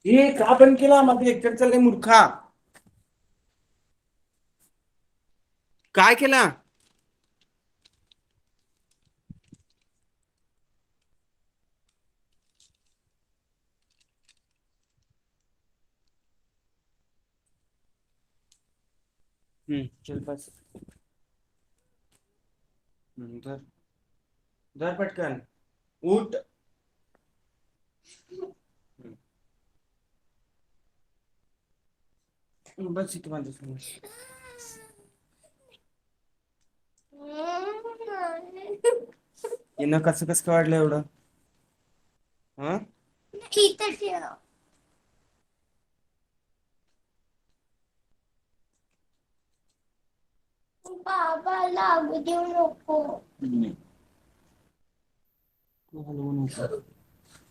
हे का बंद केला माझं लेक्चर चाललंय मूर्खा. काय केला? चल बस. धर धर पटकन. उठ. बस इथं माझ्यासमोर. हिनं कसं कसं काय वाढलं एवढं? हा इथं ठेव. बाबा लागू देऊ नको.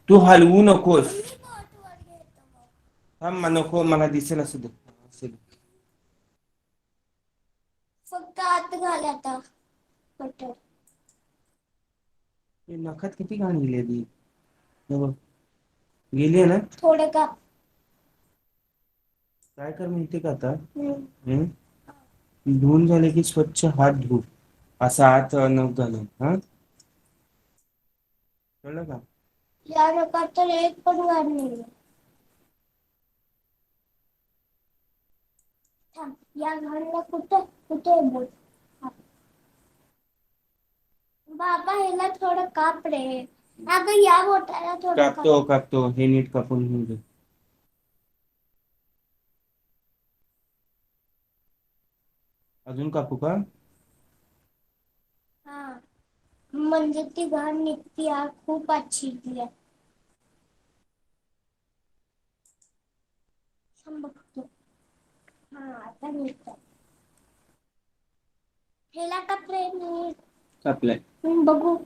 तू हलवू नकोस. थांब नको मला दिसेल असू दे. फक्त आत घाल आता. नखात किती घाण गेली ती. गेली आहे ना थोडं का. काय कर माहिती का आता. धुवून झाले की स्वच्छ हात धु. असा आत नख घालून हा. कळलं का? या नखात तर एक पण घाण नाहीये. थांब या घाणला कुठं कुठे बोल. बाबा ह्याला थोडं काप रे. अगं या बोटाला थोडं कापतो कापतो हे नीट कापून घेऊ दे. अजून कापू का? हा म्हणजे ती घाण निघती खूप अच्छी आहे. थांब बघतो. हा आता नीट आहे. ह्याला काप रे नीट. कापलंय. बघू.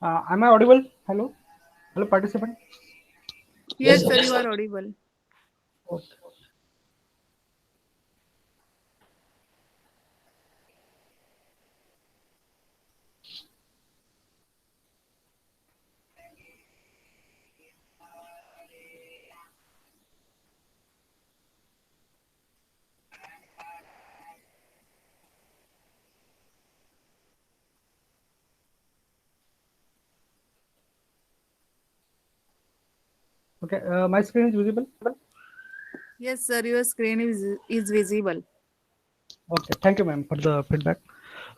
Am I audible? Hello? Hello, participant? Yes, sir, Yes, you sir. are audible. Okay. Okay, my screen is visible. Yes, sir, your screen is visible. Okay, thank you, ma'am, for the feedback.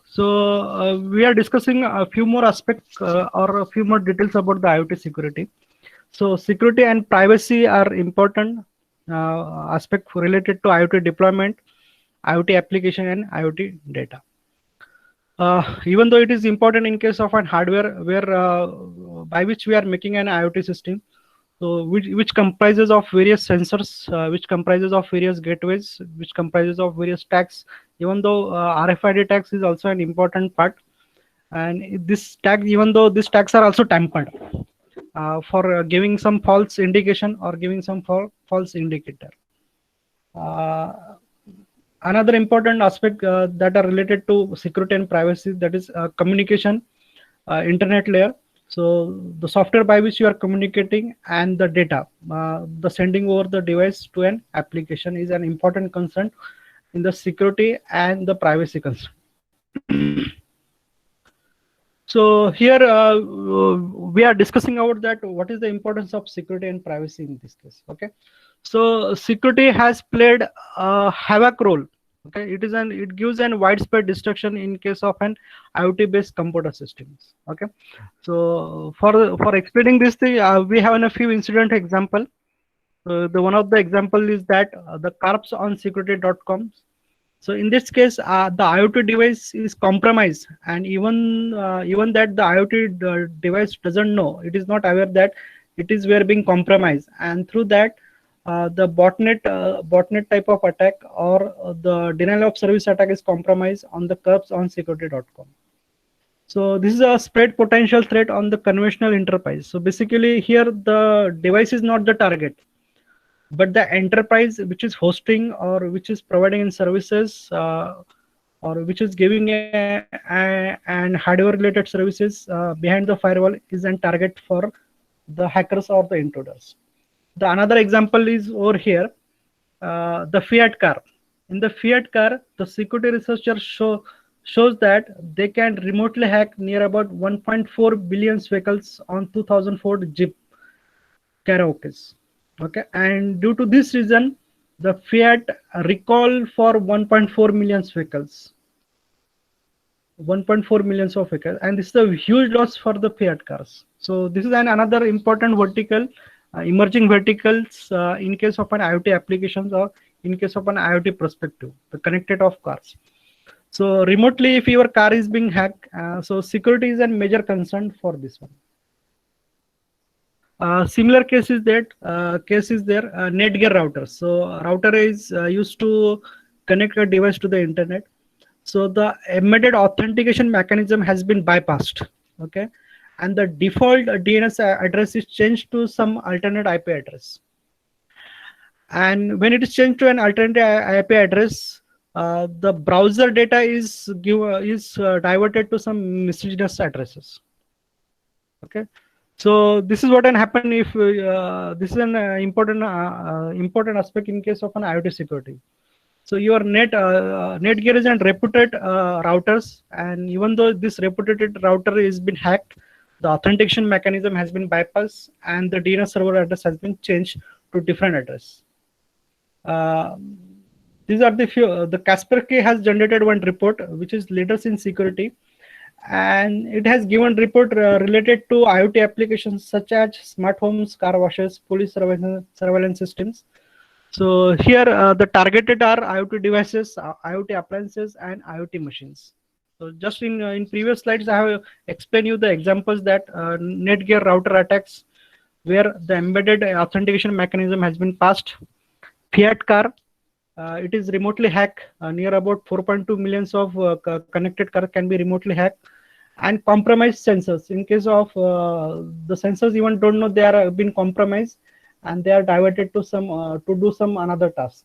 So we are discussing a few more aspects or a few more details about the IoT security. So security and privacy are important aspect related to IoT deployment, IoT application, and IoT data. Even though it is important in case of an hardware where by which we are making an IoT system, so which comprises of various sensors, which comprises of various gateways, which comprises of various tags. Even though RFID tags is also an important part, and this tag, even though these tags are also tampered for giving some false indication or giving some false indicator. Uh, Another important aspect that are related to security and privacy, that is communication, internet layer. So the software by which you are communicating and the data, the sending over the device to an application is an important concern in the security and the privacy concern. So here we are discussing about that what is the importance of security and privacy in this case. Okay, so security has played a havoc role. Okay, it gives an widespread destruction in case of an IoT based computer systems. Okay, so for explaining this thing, we have a few incident example. The one of the example is that the corpse on security.com. So in this case, the IoT device is compromised, and even that the IoT device doesn't know, it is not aware that it is where being compromised, and through that, the botnet type of attack or the denial of service attack is compromised on the curbs on security.com. So this is a spread potential threat on the conventional enterprise. So basically, here the device is not the target, but the enterprise which is hosting or which is providing in services or which is giving and hardware related services behind the firewall is an target for the hackers or the intruders. The another example is over here, the Fiat car. In the Fiat car, the security researchers shows that they can remotely hack near about 1.4 billion vehicles on 2004 Jeep karaoke's. Okay, and due to this reason, the Fiat recall for 1.4 million vehicles, 1.4 millions of vehicles, and this is a huge loss for the Fiat cars. So this is another important vertical, emerging verticals in case of an IoT applications or in case of an IoT perspective, the connected of cars. So remotely, if your car is being hacked, so security is a major concern for this one. Similar case is there, Netgear router. So router is used to connect a device to the internet. So the embedded authentication mechanism has been bypassed. Okay, and the default DNS address is changed to some alternate IP address. And when it is changed to an alternate IP address, the browser data is diverted to some miscellaneous addresses. Okay, so this is what can happen if this is an important aspect in case of an IoT security. So your Netgear is an reputed routers, and even though this reputed router is been hacked, the authentication mechanism has been bypassed and the DNS server address has been changed to different address. uh, these are the few. The Kaspersky has generated one report which is leaders in security, and it has given report related to IoT applications such as smart homes, car washes, police surveillance systems. So here the targeted are IoT devices, IoT appliances, and IoT machines. So just in previous slides, I have explained you the examples that Netgear router attacks, where the embedded authentication mechanism has been passed. Fiat car, it is remotely hacked. Near about 4.2 millions of connected cars can be remotely hacked, and compromised sensors. In case of the sensors even don't know they are been compromised, and they are diverted to some to do some another task.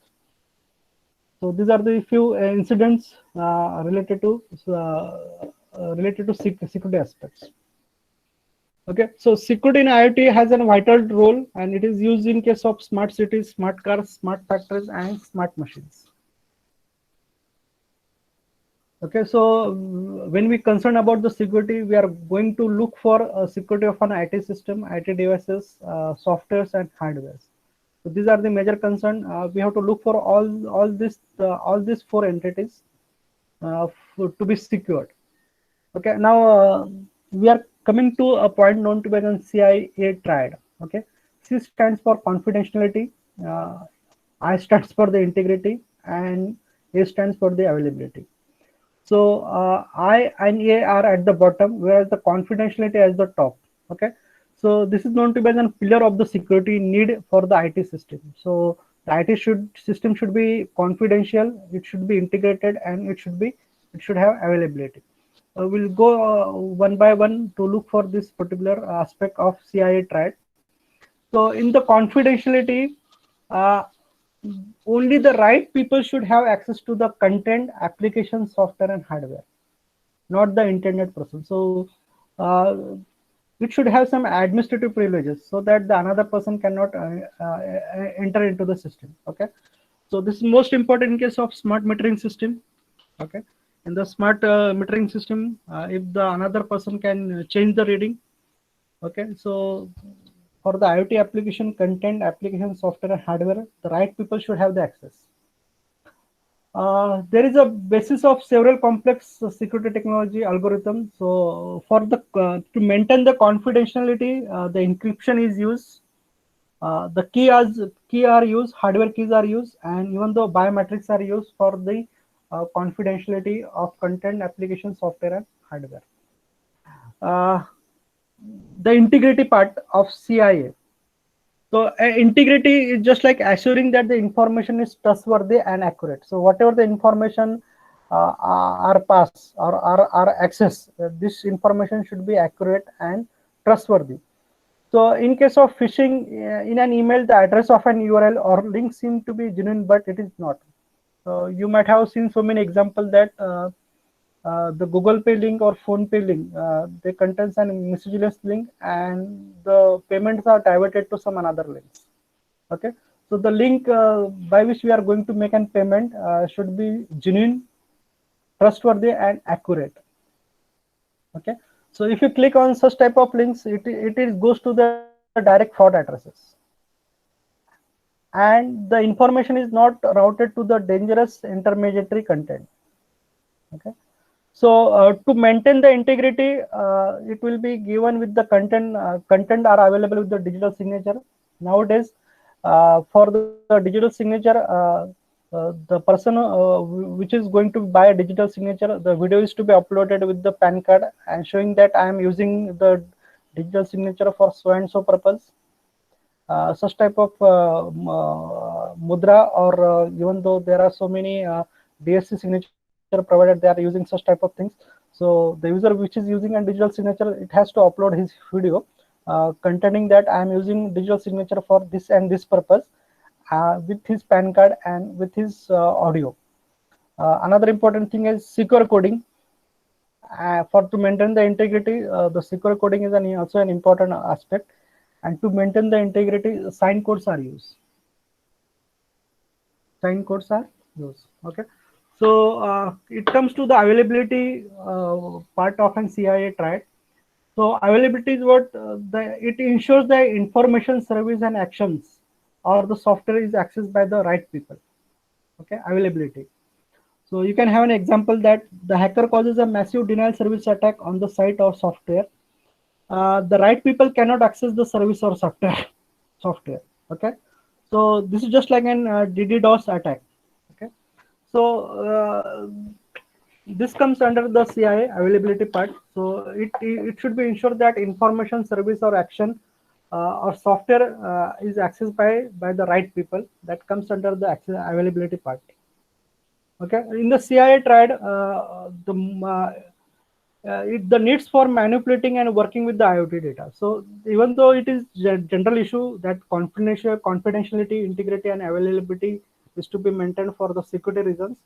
So these are the few incidents related to security aspects. Okay, so security in IoT has a vital role, and it is used in case of smart cities, smart cars, smart factories, and smart machines. Okay, so when we concern about the security, we are going to look for security of an IT system, IT devices, softwares, and hardware. So these are the major concern. We have to look for all these four entities to be secured. Okay, now we are coming to a point known to be as CIA triad. Okay, C stands for confidentiality, I stands for the integrity, and A stands for the availability. So I and A are at the bottom, whereas the confidentiality is the top. Okay, so this is known to be a pillar of the security need for the IT system. So the IT system should be confidential, it should be integrated, and it should have availability. We'll go one by one to look for this particular aspect of CIA triad. So in the confidentiality, uh, only the right people should have access to the content, application, software, and hardware, not the internet person. So it should have some administrative privileges so that the another person cannot enter into the system. Okay, so this is most important in case of smart metering system. Okay, in the smart metering system, if the another person can change the reading. Okay, so for the IoT application, content, application, software, and hardware, the right people should have the access. There is a basis of several complex security technology algorithms. So for the to maintain the confidentiality, the encryption is used. The key are used, hardware keys are used, and even though biometrics are used for the confidentiality of content, application, software, and hardware. Uh, the integrity part of CIA. So integrity is just like assuring that the information is trustworthy and accurate. So whatever the information are passed or are accessed, this information should be accurate and trustworthy. So in case of phishing, in an email, the address of an URL or link seem to be genuine, but it is not. So you might have seen so many examples that the Google Pay link or Phone Pay link, they contains an miscellaneous link, and the payments are diverted to some another links. Okay, so the link by which we are going to make an payment should be genuine, trustworthy, and accurate. Okay, so if you click on such type of links, it goes to the direct fraud addresses, and the information is not routed to the dangerous intermediary content. Okay, so to maintain the integrity, it will be given with the content. Content are available with the digital signature. Nowadays, for the digital signature, the person which is going to buy a digital signature, the video is to be uploaded with the PAN card and showing that I am using the digital signature for so and so purpose. Such type of mudra, or even though there are so many DSC signature provided, they are using such type of things. So the user which is using a digital signature, it has to upload his video containing that I am using digital signature for this and this purpose, with his PAN card and with his audio. Another important thing is secure coding. For to maintain the integrity, the secure coding is also an important aspect. And to maintain the integrity, sign codes are used. Sign codes are used. Okay. So it comes to the availability part of an CIA triad. So availability is what it ensures the information, service, and actions or the software is accessed by the right people. Okay, availability. So you can have an example that the hacker causes a massive denial service attack on the site or software. The right people cannot access the service or software. Okay, so this is just like an DDoS attack. Okay, so this comes under the CIA availability part. So it should be ensured that information, service, or action or software is accessed by the right people. That comes under the availability part. Okay, in the CIA triad, the needs for manipulating and working with the IoT data. So even though it is general issue that confidentiality, integrity, and availability is to be maintained for the security reasons,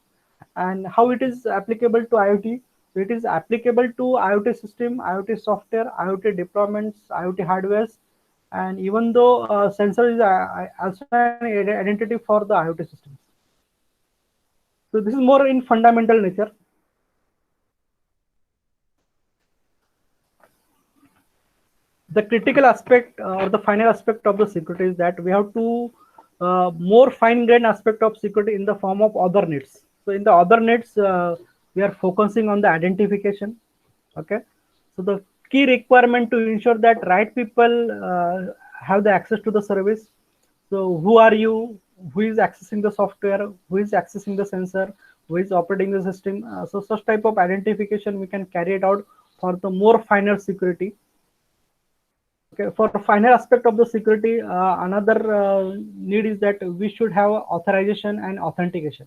and how it is applicable to IoT. So it is applicable to IoT system, IoT software, IoT deployments, IoT hardwares, and even though sensor is also an identity for the IoT systems. So this is more in fundamental nature. The critical aspect or the final aspect of the security is that we have to more fine-grained aspect of security in the form of other needs. So in the other needs, we are focusing on the identification. Okay, so the key requirement to ensure that right people have the access to the service. So who are you? Who is accessing the software? Who is accessing the sensor? Who is operating the system? So such type of identification we can carry it out for the more finer security. Okay, for the final aspect of the security, another need is that we should have authorization and authentication.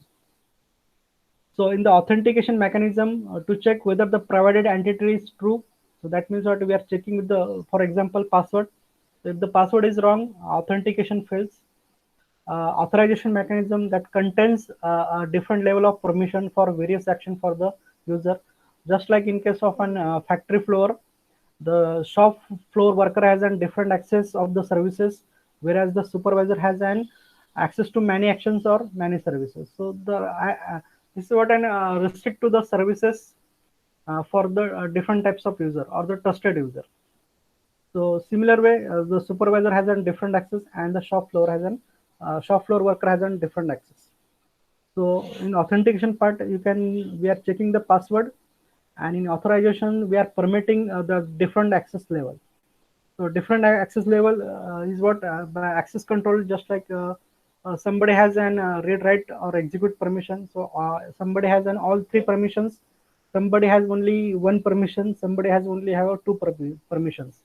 So in the authentication mechanism to check whether the provided entity is true. So that means that we are checking with the, for example, password. So if the password is wrong, authentication fails. Authorization mechanism that contains a different level of permission for various action for the user. Just like in case of an factory floor, the shop floor worker has a different access of the services, whereas the supervisor has an access to many actions or many services. So this is what an restrict to the services for the different types of user or the trusted user. So similar way, the supervisor has a different access, and the shop floor has an shop floor worker has a different access. So in authentication part, we are checking the password, and in authorization we are permitting the different access level. So different access level is what by access control, just like somebody has an read, write, or execute permission. So somebody has an all three permissions. Somebody has only one permission. Somebody has only have two permissions.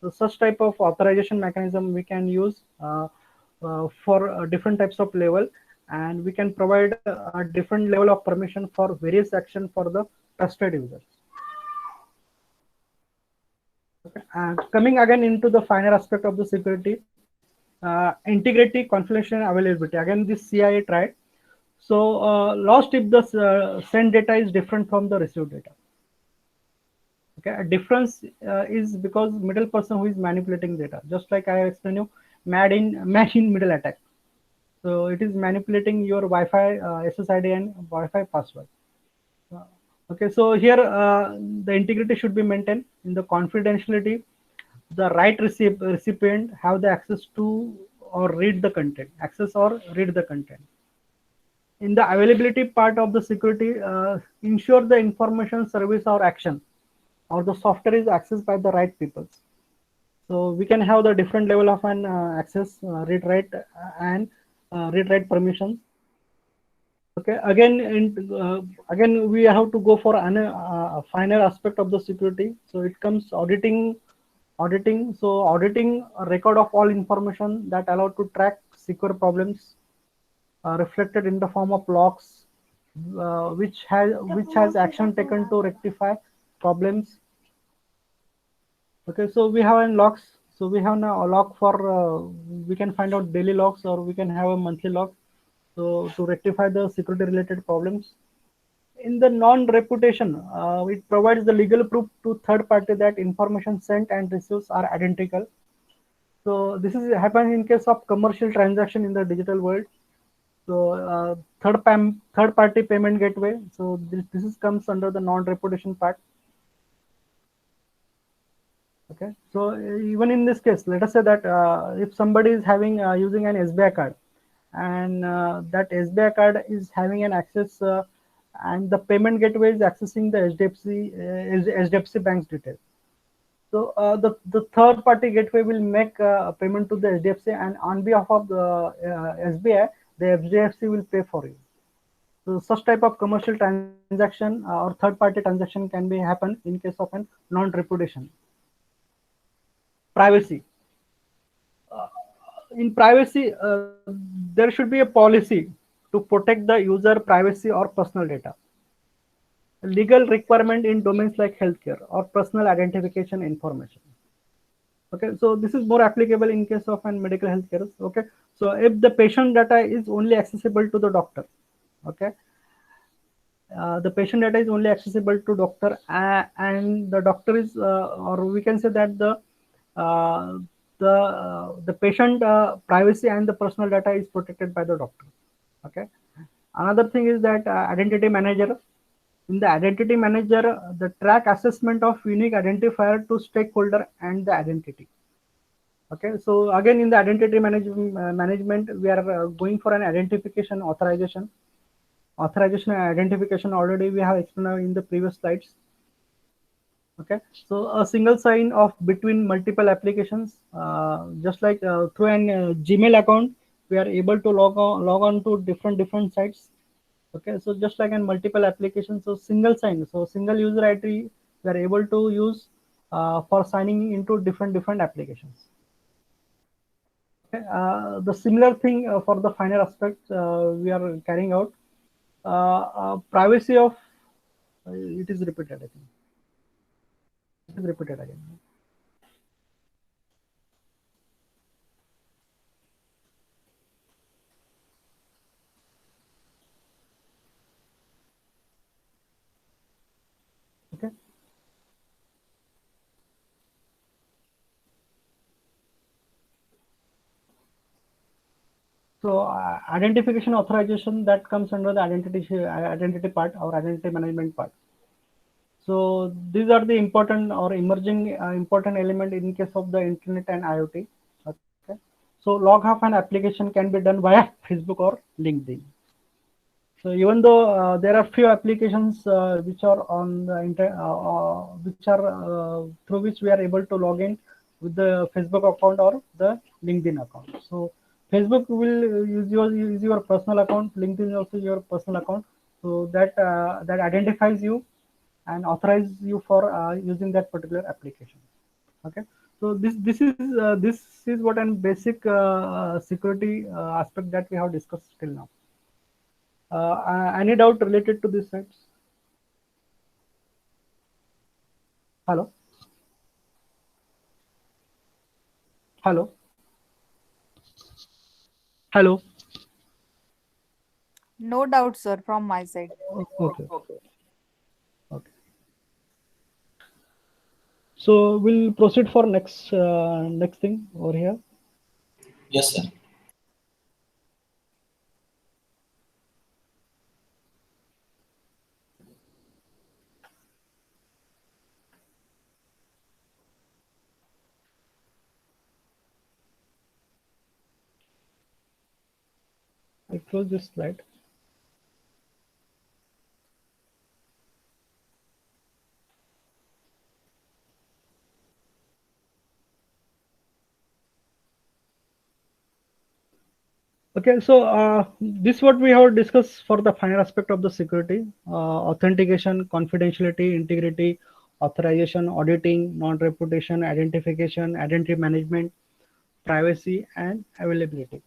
So such type of authorization mechanism we can use for different types of level, and we can provide a different level of permission for various action for the trusted users. Okay. And coming again into the final aspect of the security, integrity, confidentiality, and availability. Again, this CIA tried. So lost if the sent data is different from the received data. Okay, a difference is because middle person who is manipulating data, just like I explained you, machine middle attack. So it is manipulating your Wi-Fi SSID and Wi-Fi password. Okay, so here the integrity should be maintained in the confidentiality. The right recipient have the access to or read the content, access or read the content. In the availability part of the security, ensure the information, service, or action or the software is accessed by the right people. So we can have the different level of an access, read, write, and read, write permissions. Okay, again we have to go for a final aspect of the security. So it comes auditing. So auditing a record of all information that allow to track secure problems reflected in the form of logs, which has action taken to rectify problems. Okay, so we have logs. So we have now a log for we can find out daily logs, or we can have a monthly log. So to rectify the security related problems. In the non-reputation, it provides the legal proof to third party that information sent and received are identical. So this is happens in case of commercial transaction in the digital world. So third party payment gateway. So this is comes under the non-reputation part. Okay, so even in this case, let us say that if somebody is having using an SBI card, and that SBI card is having an access, and the payment gateway is accessing the HDFC bank's details. So the third party gateway will make a payment to the HDFC, and on behalf of the SBI, the HDFC will pay for you. So such type of commercial transaction or third party transaction can be happen in case of an non-reputation. Privacy. In privacy, there should be a policy to protect the user privacy or personal data. legal requirement in domains like healthcare or personal identification information. Okay, so this is more applicable in case of an medical healthcare. Okay, so if the patient data is only accessible to the doctor, okay, the patient data is only accessible to doctor, and the doctor is, or we can say that uh, the patient privacy and the personal data is protected by the doctor. Okay, another thing is that identity manager. In the identity manager, the track assessment of unique identifier to stakeholder and the identity. Okay, so again in the identity management, we are going for an identification authorization. Authorization and identification already we have explained in the previous slides. Okay, so a single sign of between multiple applications, just like through an Gmail account, we are able to log on to different sites. Okay, so just like in multiple applications, so single sign, so single user ID we are able to use for signing into different applications. Okay, the similar thing for the final aspect we are carrying out. Privacy of it is repeated, I think. It is repeated again. Okay. So identification authorization that comes under the identity part or identity management part. So these are the important or emerging important element in case of the internet and IoT. Okay. So log half an application can be done via Facebook or LinkedIn. So even though there are few applications which are on the which are through which we are able to log in with the Facebook account or the LinkedIn account. So Facebook will use your personal account. LinkedIn is also your personal account. So that that identifies you and authorize you for using that particular application. Okay. So this is what an basic security aspect that we have discussed till now. Any doubt related to this sites? Hello? Hello? Hello? No doubt, sir, from my side. Okay. Okay. So we'll proceed for next thing over here. Yes, sir. I close this slide. Okay, so this what we have discussed for the final aspect of the security: authentication, confidentiality, integrity, authorization, auditing, non-reputation, identification, identity management, privacy, and availability.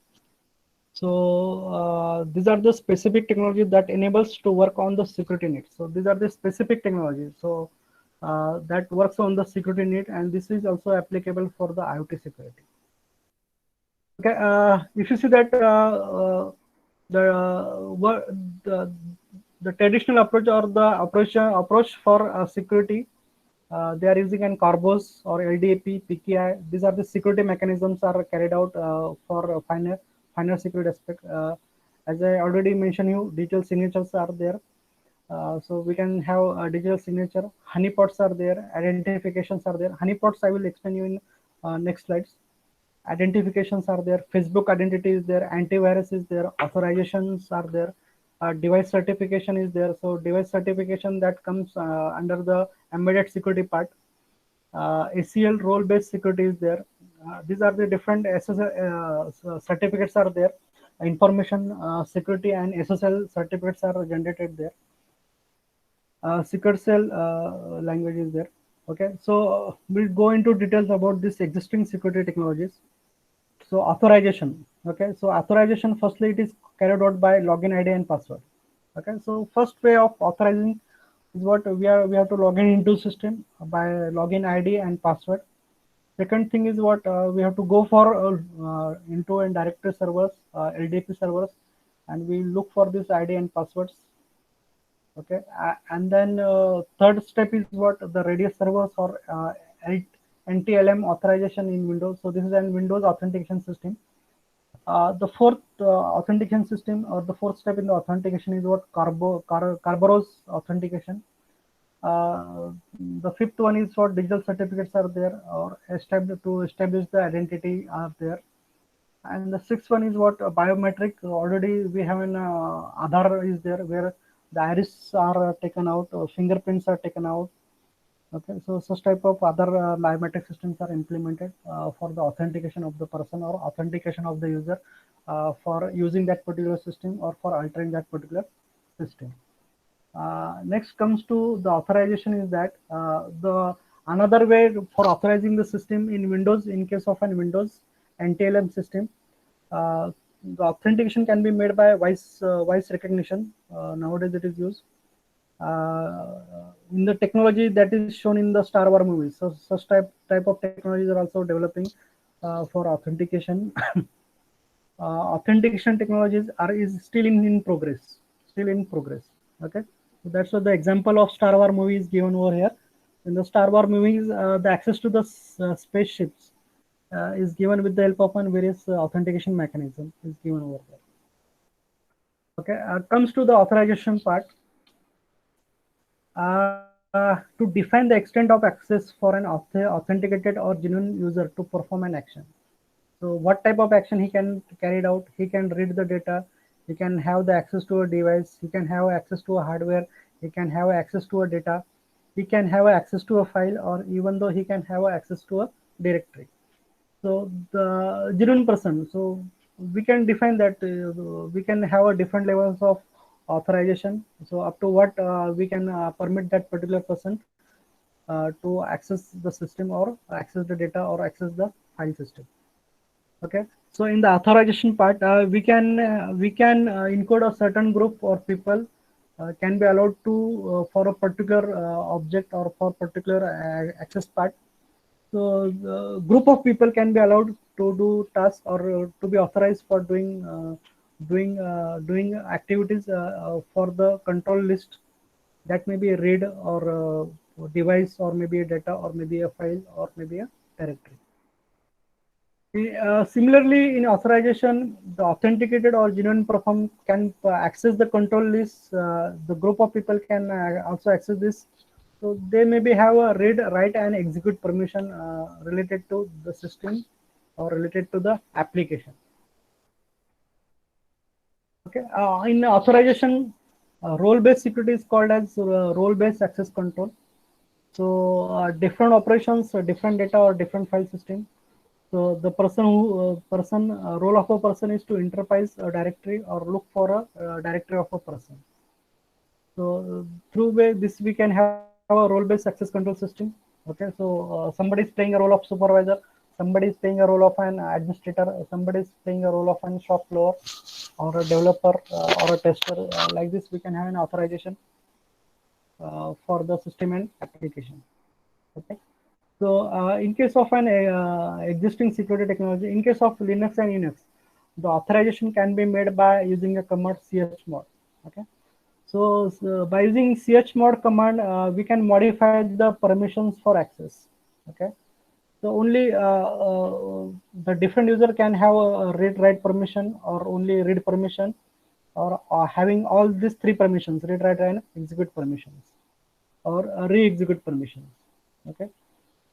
So these are the specific technologies that enables to work on the security needs. So these are the specific technologies. So that works on the security need, and this is also applicable for the IoT security. Okay, if you see that the the traditional approach or the approach for security, they are using an Carbos or LDAP, PKI. These are the security mechanisms are carried out for final security aspect. As I already mentioned, you digital signatures are there. So we can have a digital signature. Honeypots are there. Identifications are there. Honeypots I will explain you in next slides. Identifications are there. Facebook identity is there. Antivirus is there. Authorizations are there. Device certification is there. So device certification that comes under the embedded security part. ACL role-based security is there. These are the different SSL certificates are there. Information security and SSL certificates are generated there. Secret cell language is there. Okay, so we'll go into details about this existing security technologies. So authorization. Okay, so authorization firstly it is carried out by login ID and password. Okay, so first way of authorizing is what we have to log in into system by login ID and password. Second thing is what we have to go for into and directory servers, LDAP servers, and we look for this ID and passwords. Okay, and then third step is what the radius servers or NTLM authorization in Windows. So this is a Windows authentication system. The fourth authentication system, or the fourth step in the authentication, is what Kerberos authentication. The fifth one is what digital certificates are there, or to establish the identity are there. And the sixth one is what biometric. Already we have an Aadhaar is there, where the iris are taken out, fingerprints are taken out. Okay, so such type of other biometric systems are implemented for the authentication of the person or authentication of the user for using that particular system or for altering that particular system. Next comes to the authorization is that the another way for authorizing the system in Windows, in case of an Windows NTLM system, the authentication can be made by voice recognition. Nowadays it is used. In the technology that is shown in the Star Wars movies. So such type of technologies are also developing for authentication. Authentication technologies is still in progress. Okay, so that's what the example of Star Wars movie is given over here. In the Star Wars movies, the access to the spaceships is given with the help of various authentication mechanism is given over there. Okay, comes to the authorization part. To define the extent of access for an authenticated or genuine user to perform an action. So what type of action he can carry it out? He can read the data, he can have the access to a device, he can have access to a hardware, he can have access to a data, he can have access to a file, or even though he can have access to a directory. So the genuine person, so we can define that we can have a different levels of authorization. So up to what we can permit that particular person to access the system or access the data or access the file system. Okay, so in the authorization part, we can encode a certain group or people can be allowed to for a particular object or for particular access part. So the group of people can be allowed to do tasks or to be authorized for doing activities for the control list. That may be a read or a device, or maybe a data, or maybe a file, or maybe a directory. Similarly, in authorization, the authenticated or genuine person can access the control list. The group of people can also access this. So they maybe have a read, write, and execute permission related to the system or related to the application. Okay, in authorization, role-based security is called as role-based access control. So different operations, different data or different file system. So the role of a person is to interface a directory or look for a directory of a person. So through this we can have a role-based access control system. Okay, so somebody is playing a role of supervisor, somebody is playing a role of an administrator, somebody is playing a role of an shop floor or a developer or a tester. Like this, we can have an authorization for the system and application. Okay. So in case of an existing security technology, in case of Linux and Unix, the authorization can be made by using a command chmod. Okay. So by using chmod command, we can modify the permissions for access. Okay. So only the different user can have a read write permission, or only read permission, or having all these three permissions: read, write, and execute permissions, or re-execute permissions. Okay.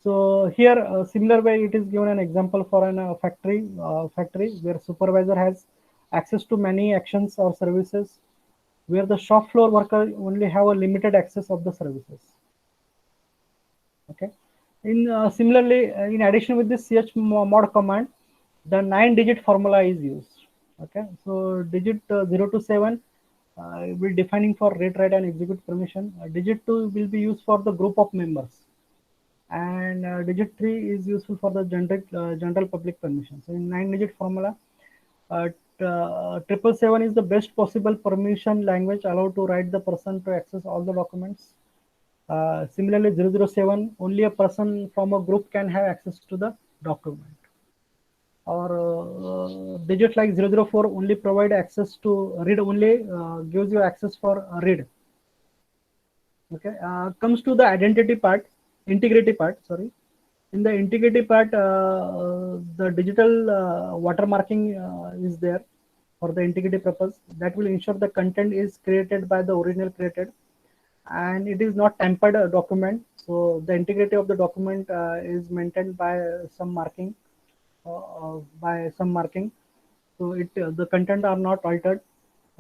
So here, similar way, it is given an example for an factory where supervisor has access to many actions or services, where the shop floor worker only have a limited access of the services. Okay. In similarly, in addition with this chmod command, the 9-digit formula is used. Okay. So digit 0 to 7 will defining for read, write, and execute permission. Digit 2 will be used for the group of members, and digit 3 is useful for the general public permission. So in 9-digit formula, 777 is the best possible permission language allowed to write the person to access all the documents. Similarly, 007, only a person from a group can have access to the document. Or digits like 004 only provide access to read only, gives you access for read. Okay, comes to the identity part, integrity part, sorry. In the integrity part, the digital watermarking is there for the integrity purpose. That will ensure the content is created by the original created, and it is not tampered document. So the integrity of the document is maintained by some marking, so it the content are not altered.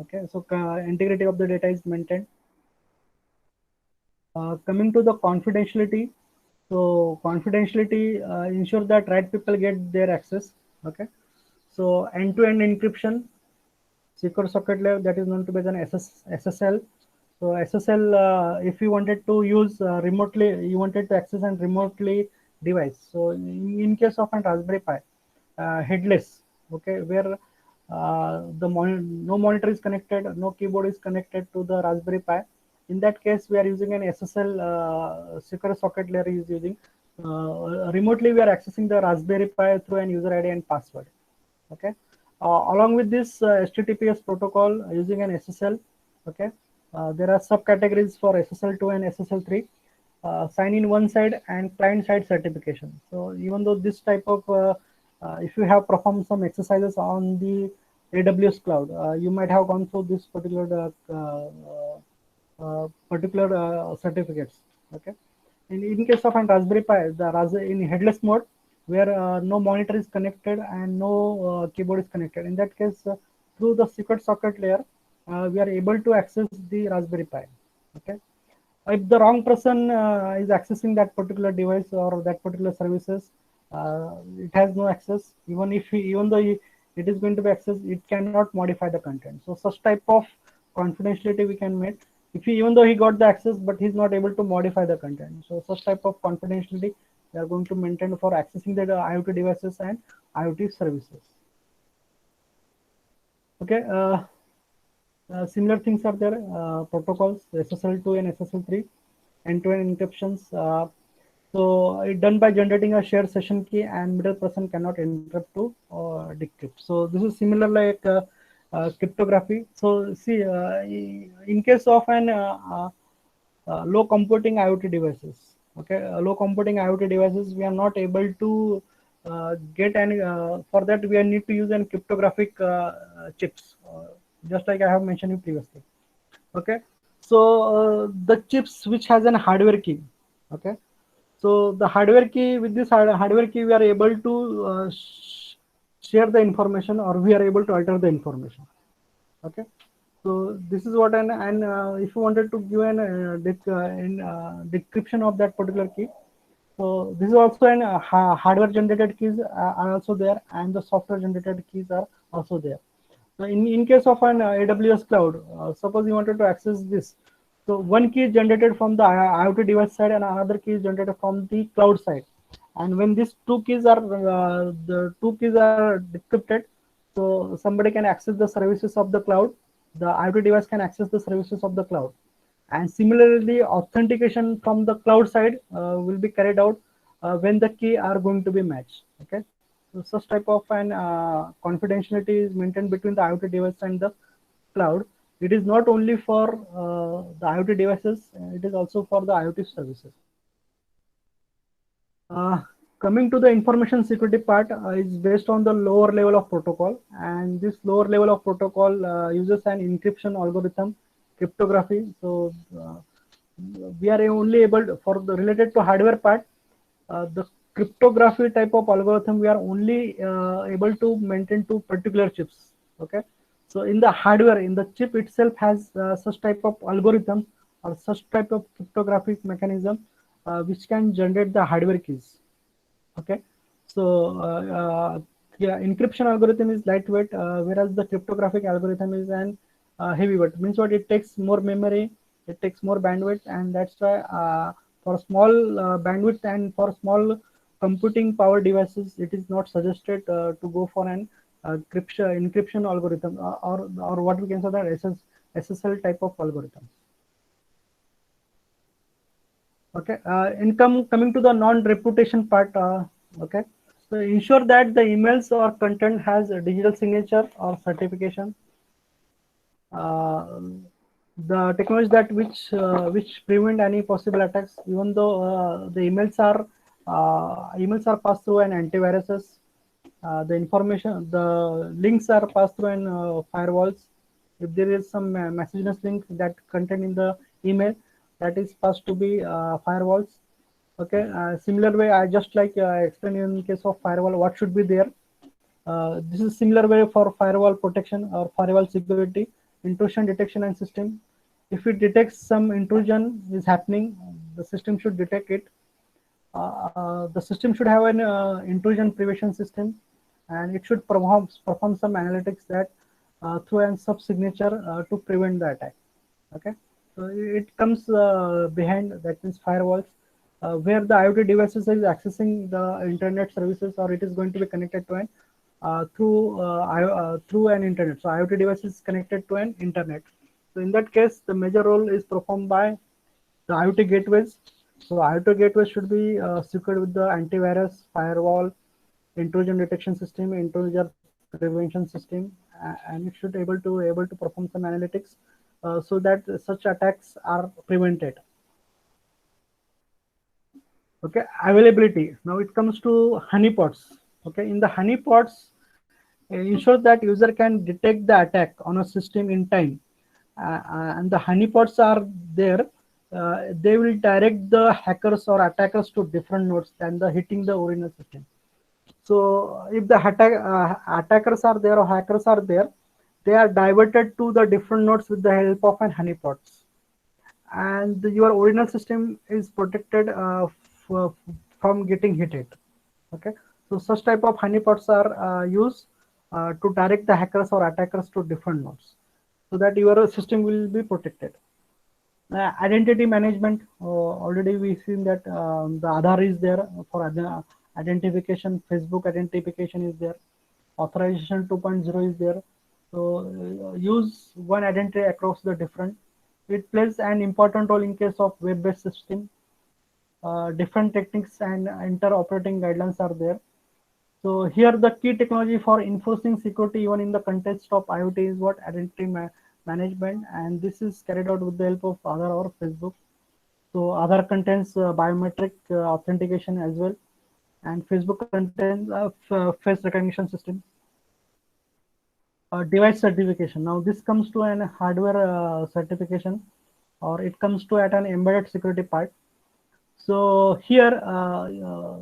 Okay, so integrity of the data is maintained. Coming to the confidentiality, so confidentiality ensures that right people get their access. Okay, so end-to-end encryption, secure socket layer, that is known to be as an SSL. So SSL, if you wanted to use remotely, you wanted to access and remotely device. So in case of an Raspberry Pi, headless, okay, where no monitor is connected, no keyboard is connected to the Raspberry Pi. In that case, we are using an SSL secure socket layer is using. Remotely, we are accessing the Raspberry Pi through an user ID and password. Okay. Along with this HTTPS protocol using an SSL, okay, there are subcategories for SSL2 and SSL3. Sign in one side and client side certification. So even though this type of, if you have performed some exercises on the AWS cloud, you might have gone through this particular certificates. Okay. In case of an Raspberry Pi, in headless mode, where no monitor is connected and no keyboard is connected. In that case, through the secret socket layer, we are able to access the Raspberry Pi. Okay. If the wrong person is accessing that particular device or that particular services, it has no access. Even though it is going to be accessed, it cannot modify the content. So such type of confidentiality we can make. Even though he got the access, but he's not able to modify the content. So such type of confidentiality we are going to maintain for accessing the IoT devices and IoT services. Okay. Similar things are there, protocols, SSL2 and SSL3, end-to-end encryptions. So it's done by generating a shared session key, and middle person cannot interrupt to decrypt. So this is similar like cryptography. So see, in case of an low computing IoT devices, okay, low computing IoT devices, we are not able to get any, for that we need to use an cryptographic chips, just like I have mentioned you previously. Okay, so the chips which has an hardware key. Okay, so the hardware key, with this hardware key we are able to share the information, or we are able to alter the information. Okay, so this is what, and if you wanted to give an decryption of that particular key, so this is also an hardware generated keys are also there, and the software generated keys are also there. So in case of an AWS cloud, suppose you wanted to access this, so one key is generated from the IoT device side and another key is generated from the cloud side. And when these two keys are decrypted, so somebody can access the services of the cloud. The IoT device can access the services of the cloud. And similarly, authentication from the cloud side will be carried out when the key are going to be matched. Okay, so such type of an confidentiality is maintained between the IoT device and the cloud. It is not only for the IoT devices; it is also for the IoT services. Coming to the information security part, is based on the lower level of protocol, and this lower level of protocol uses an encryption algorithm, cryptography. So we are only able to, for the related to hardware part, the cryptography type of algorithm we are only able to maintain to particular chips. Okay, so in the hardware, in the chip itself has such type of algorithms or such type of cryptographic mechanism which can generate the hardware keys. Okay, so yeah, encryption algorithm is lightweight, whereas the cryptographic algorithm is an heavyweight. Means what? It takes more memory, it takes more bandwidth, and that's why for small bandwidth and for small computing power devices, it is not suggested to go for an encryption algorithm, or what we can say that SSL type of algorithm. Okay, coming to the non-reputation part. Okay, so ensure that the emails or content has a digital signature or certification. Uh, the technology that which prevent any possible attacks, even though the emails are passed through an antiviruses. The information, the links are passed through an firewalls. If there is some messages link that content in the email, that is passed to be firewalls. Okay, similar way, I just like explain in case of firewall what should be there. This is similar way for firewall protection or firewall security, intrusion detection and system. If it detects some intrusion is happening, the system should detect it. The system should have an intrusion prevention system, and it should perform some analytics that through an sub signature to prevent the attack. Okay, so it comes behind, that means firewalls, where the IoT devices is accessing the internet services, or it is going to be connected to an through an internet. So IoT device is connected to an internet. So in that case, the major role is performed by the IoT gateways. So IoT gateways should be secured with the antivirus, firewall, intrusion detection system, intrusion prevention system, and it should able to perform some analytics so that such attacks are prevented. Okay, availability. Now it comes to honeypots. Okay, in the honeypots, ensure that user can detect the attack on a system in time, and the honeypots are there. They will direct the hackers or attackers to different nodes than the hitting the original system. So if the attackers are there or hackers are there, they are diverted to the different nodes with the help of an honeypots, and your original system is protected from getting hit. Okay, so such type of honeypots are used to direct the hackers or attackers to different nodes, so that your system will be protected. Identity management, already we've seen that the Aadhaar is there for identification, Facebook identification is there, authorization 2.0 is there. So use one identity across the different. It plays an important role in case of web-based system. Different techniques and interoperating guidelines are there. So here the key technology for enforcing security even in the context of IoT is what identity management, and this is carried out with the help of Aadhaar or Facebook. So Aadhaar contains biometric authentication as well, and Facebook contains face recognition system. Device certification. Now this comes to an hardware certification, or it comes to at an embedded security part. So here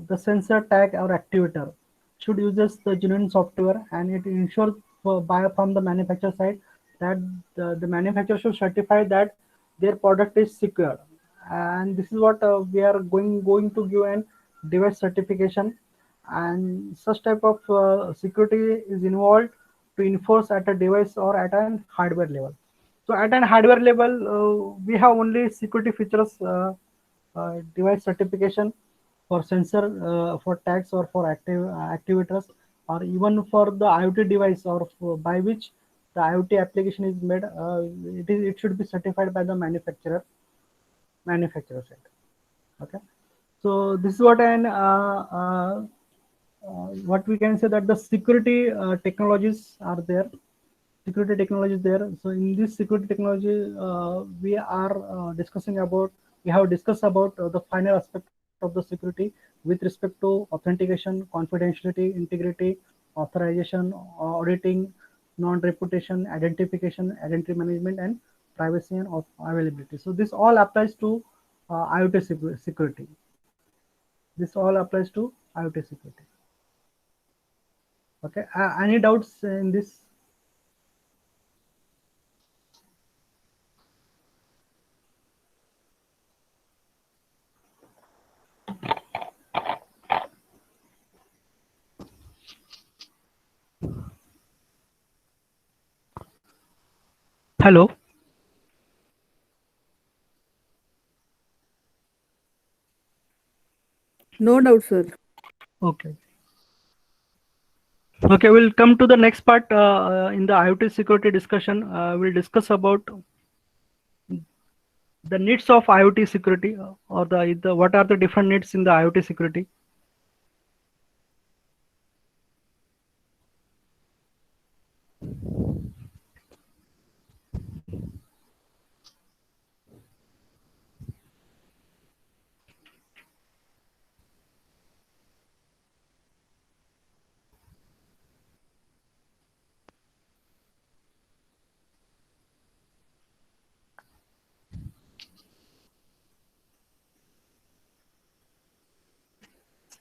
the sensor tag or activator should uses the genuine software, and it ensures from the manufacturer side that the manufacturer should certify that their product is secure. And this is what we are going to give an device certification, and such type of security is involved to enforce at a device or at an hardware level. So at an hardware level, we have only security features, device certification for sensor, for tags or for activators, or even for the IoT device or by which the IoT application is made. It should be certified by the manufacturer side. Okay, so this is what we can say, that the security technologies are there. Security technology is there. So in this security technology, we are discussing about, we have discussed about the final aspect of the security with respect to authentication, confidentiality, integrity, authorization, auditing, non-reputation, identification, identity management, and privacy and availability. So this all applies to IoT security. This all applies to IoT security. Okay, any doubts in this? Hello. No doubt, sir. Okay. Okay, we'll come to the next part in the IoT security discussion. We'll discuss about the needs of IoT security, or the what are the different needs in the IoT security?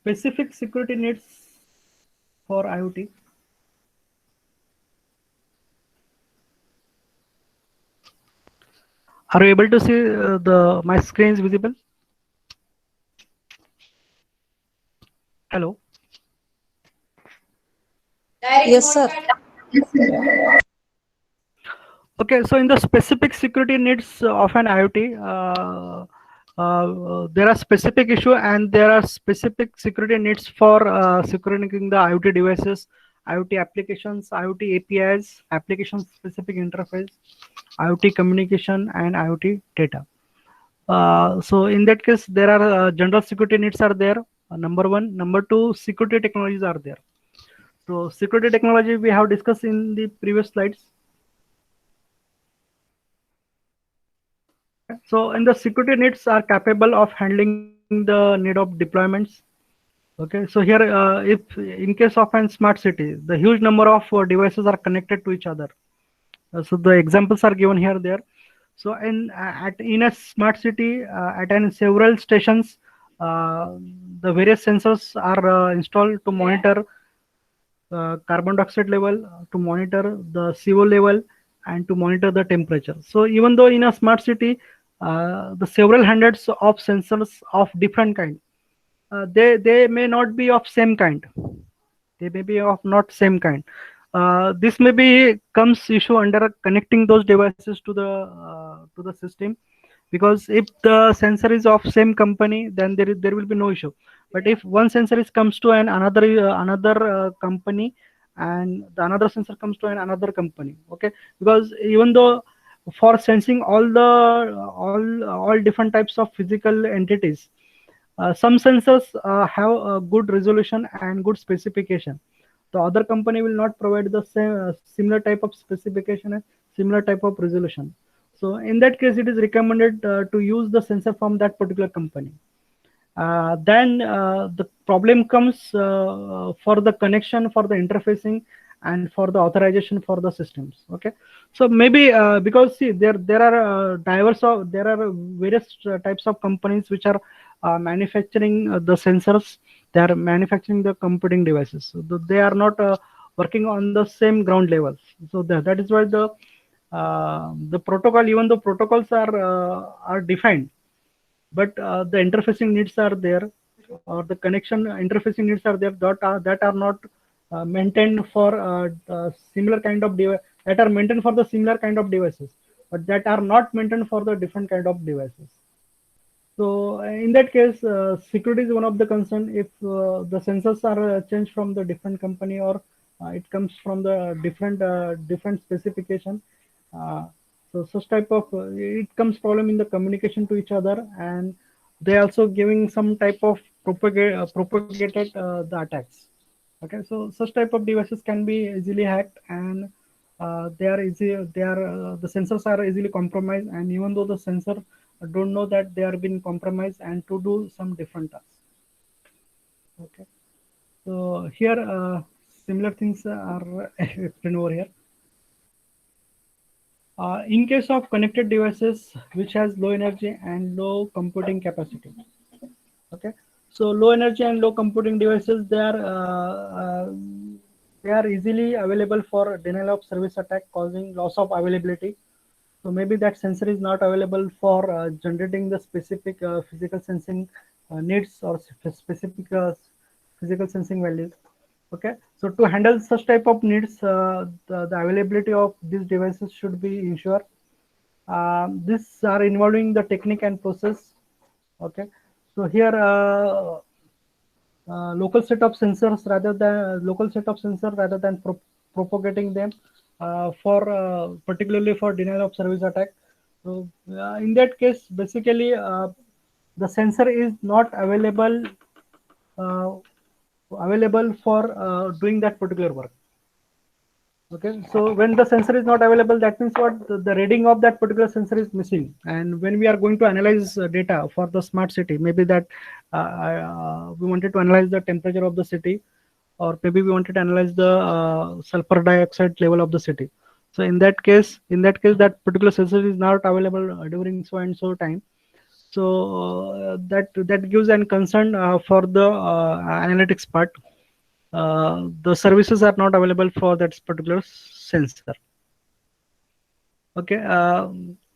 Specific security needs for IoT. Are you able to see the my screen is visible? Hello. Yes, sir. Okay, so in the specific security needs of an IoT, there are specific issue and there are specific security needs for securing the IoT devices, IoT applications, IoT APIs, application specific interface, IoT communication, and IoT data. So in that case, there are general security needs are there. Number one, number two, security technologies are there. So security technology we have discussed in the previous slides. So, and the security needs are capable of handling the need of deployments. Okay, so here, if in case of a smart city, the huge number of devices are connected to each other. So the examples are given here there. So in a smart city, several stations, the various sensors are installed to monitor carbon dioxide level, to monitor the CO level, and to monitor the temperature. So even though in a smart city, the several hundreds of sensors of different kind, they may not be of same kind. They may be of not same kind. This may be comes issue under connecting those devices to the system, because if the sensor is of same company, then there will be no issue. But if one sensor is comes to another company, and the another sensor comes to another company, okay, because even though for sensing all different types of physical entities, some sensors have a good resolution and good specification. The other company will not provide the same similar type of specification and similar type of resolution. So in that case, it is recommended to use the sensor from that particular company. Then the problem comes for the connection, for the interfacing, and for the authorization for the systems. Okay, so maybe because see there are there are various types of companies which are manufacturing the sensors. They are manufacturing the computing devices. So they are not working on the same ground levels. So that is why the protocol, even though protocols are defined, but the interfacing needs are there, or the connection interfacing needs are there, that are not maintained for similar kind of device, that are maintained for the similar kind of devices, but that are not maintained for the different kind of devices. So in that case, security is one of the concern. If the sensors are changed from the different company, or it comes from the different specification, so such type of it comes problem in the communication to each other, and they also giving some type of propagated the attacks. Okay, so such type of devices can be easily hacked, and the sensors are easily compromised, and even though the sensor don't know that they are being compromised and to do some different tasks. Okay, so here similar things are explained over here. In case of connected devices which has low energy and low computing capacity, okay, so low energy and low computing devices, they are easily available for denial of service attack, causing loss of availability. So maybe that sensor is not available for generating the specific physical sensing needs, or specific physical sensing values. Okay, so to handle such type of needs, the availability of these devices should be ensured. These are involving the technique and process. Okay, so here local set of sensors rather than propagating them for particularly for denial of service attack. So in that case, basically the sensor is not uh, available for doing that particular work. Okay, so when the sensor is not available, that means what, the reading of that particular sensor is missing. And when we are going to analyze data for the smart city, maybe that we wanted to analyze the temperature of the city, or maybe we wanted to analyze the sulfur dioxide level of the city. So in that case, that particular sensor is not available during so and so time. So that gives an concern for the analytics part. The services are not available for that particular sensor. Okay,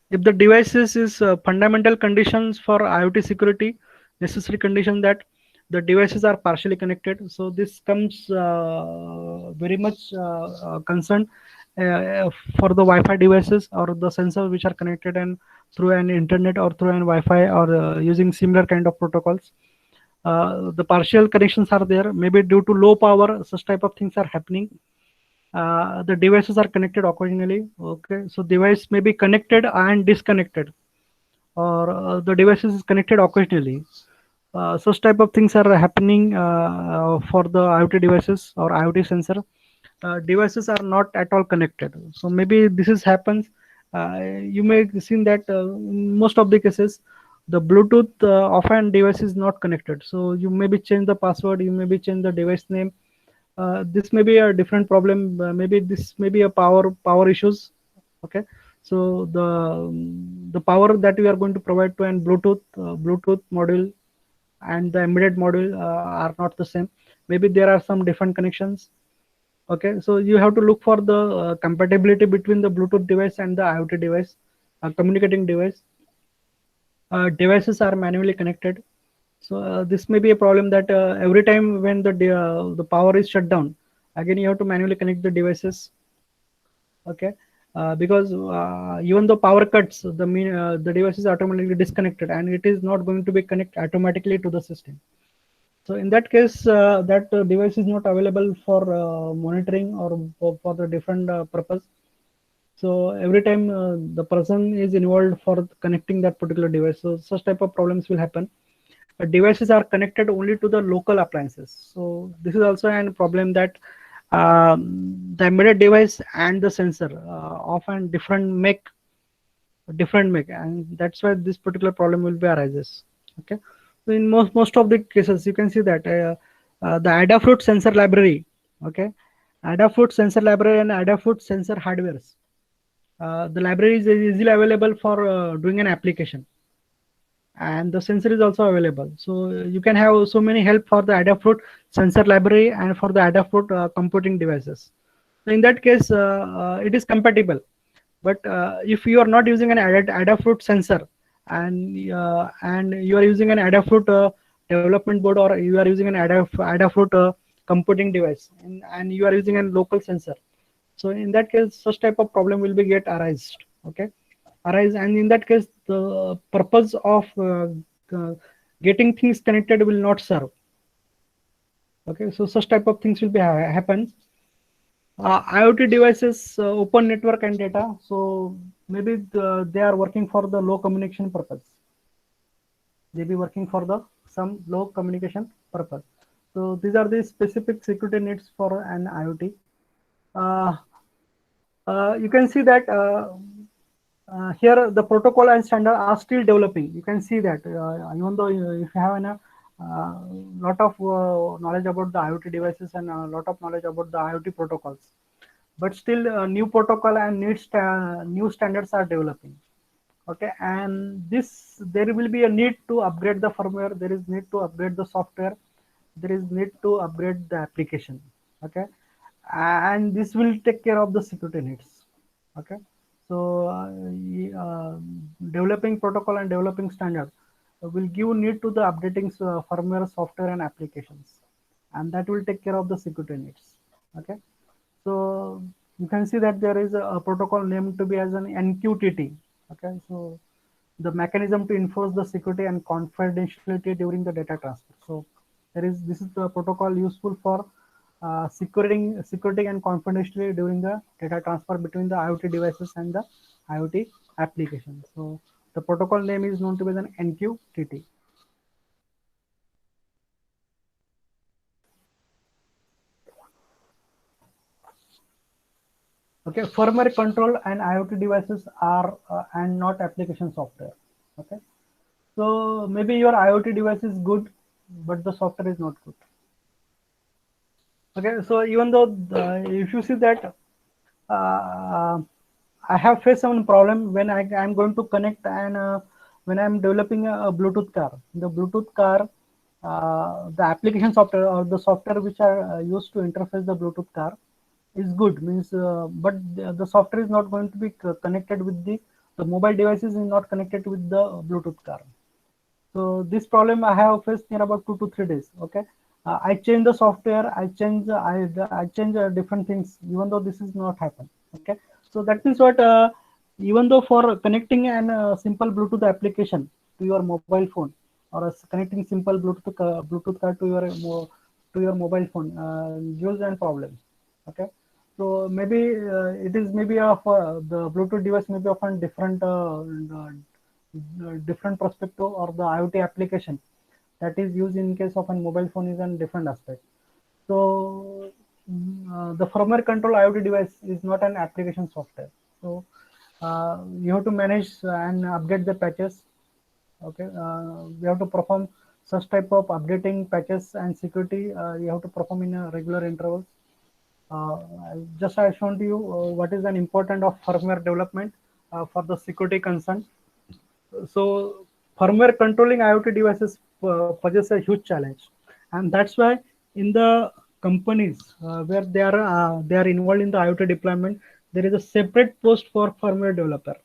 if the devices is fundamental conditions for IoT security, necessary condition that the devices are partially connected. So this comes very much concern for the Wi-Fi devices or the sensors which are connected and through an internet or through an Wi-Fi or using similar kind of protocols. The partial connections are there, maybe due to low power, such type of things are happening. The devices are connected occasionally. Okay, so device may be connected and disconnected, or the devices is connected occasionally. Such type of things are happening for the IoT devices or IoT sensor. Devices are not at all connected. So maybe this is happens. You may have seen that in most of the cases, the Bluetooth of an device is not connected. So you maybe change the password, you maybe change the device name. This may be a different problem. Maybe this may be a power issues. Okay, so the power that we are going to provide to an Bluetooth module and the embedded module are not the same. Maybe there are some different connections. Okay, so you have to look for the compatibility between the Bluetooth device and the IoT device, communicating device. Devices are manually connected. So this may be a problem that every time when the power is shut down, again you have to manually connect the devices. Okay, because even though power cuts, the device is automatically disconnected and it is not going to be connect automatically to the system. So in that case, that device is not available for monitoring or for the different purpose. So every time the person is involved for connecting that particular device, so such type of problems will happen. Devices are connected only to the local appliances. So this is also a problem that the embedded device and the sensor often different make, and that's why this particular problem will be arises. Okay, so in most of the cases, you can see that the Adafruit sensor library. Okay, Adafruit sensor library and Adafruit sensor hardwares. The library is easily available for doing an application, and the sensor is also available. So you can have so many help for the Adafruit sensor library and for the Adafruit computing devices. So in that case, it is compatible. But if you are not using an Adafruit sensor and you are using an Adafruit development board, or you are using an Adafruit computing device, and you are using a local sensor, so in that case such type of problem will be arise. Okay, and in that case the purpose of getting things connected will not serve. Okay, so such type of things will be happen. IoT devices, open network and data. So maybe they are working for the low communication purpose. They be working for the some low communication purpose. So these are the specific security needs for an IoT. Uh, you can see that here the protocol and standard are still developing. You can see that even though if you have a lot of knowledge about the IoT devices and a lot of knowledge about the IoT protocols, but still new protocol and new standards are developing. Okay, and this there will be a need to upgrade the firmware, there is need to upgrade the software, there is need to upgrade the application. Okay, and this will take care of the security needs. Okay, so developing protocol and developing standard will give need to the updating firmware, software and applications, and that will take care of the security needs. Okay, so you can see that there is a protocol named to be as an NQTT. Okay, so the mechanism to enforce the security and confidentiality during the data transfer. So this is the protocol useful for security and confidentiality during the data transfer between the IoT devices and the IoT application. So the protocol name is known to be an MQTT. Okay, firmware control and IoT devices are and not application software. Okay, so maybe your IoT device is good, but the software is not good. Okay, so even though if you see that I have faced some problem when I am going to connect and when I am developing a Bluetooth car. The Bluetooth car, the application software or the software which are used to interface the Bluetooth car is good, means but the software is not going to be connected with the mobile devices is not connected with the Bluetooth car. So this problem I have faced in about 2 to 3 days. Okay, I change the software, I change different things, even though this is not happen. Okay, so that means what even though for connecting an simple Bluetooth application to your mobile phone or connecting simple Bluetooth card to your mobile phone gives an problem. Okay, so maybe it is maybe of the Bluetooth device may be of a different perspective, or the IoT application that is used in case of a mobile phone is a different aspect. So the firmware control IoT device is not an application software. So you have to manage and update the patches. Okay, we have to perform such type of updating patches and security. You have to perform in a regular intervals. Just I shown to you what is an important of firmware development for the security concern. So firmware controlling IoT devices poses a huge challenge, and that's why in the companies where they are involved in the IoT deployment, there is a separate post for firmware developer.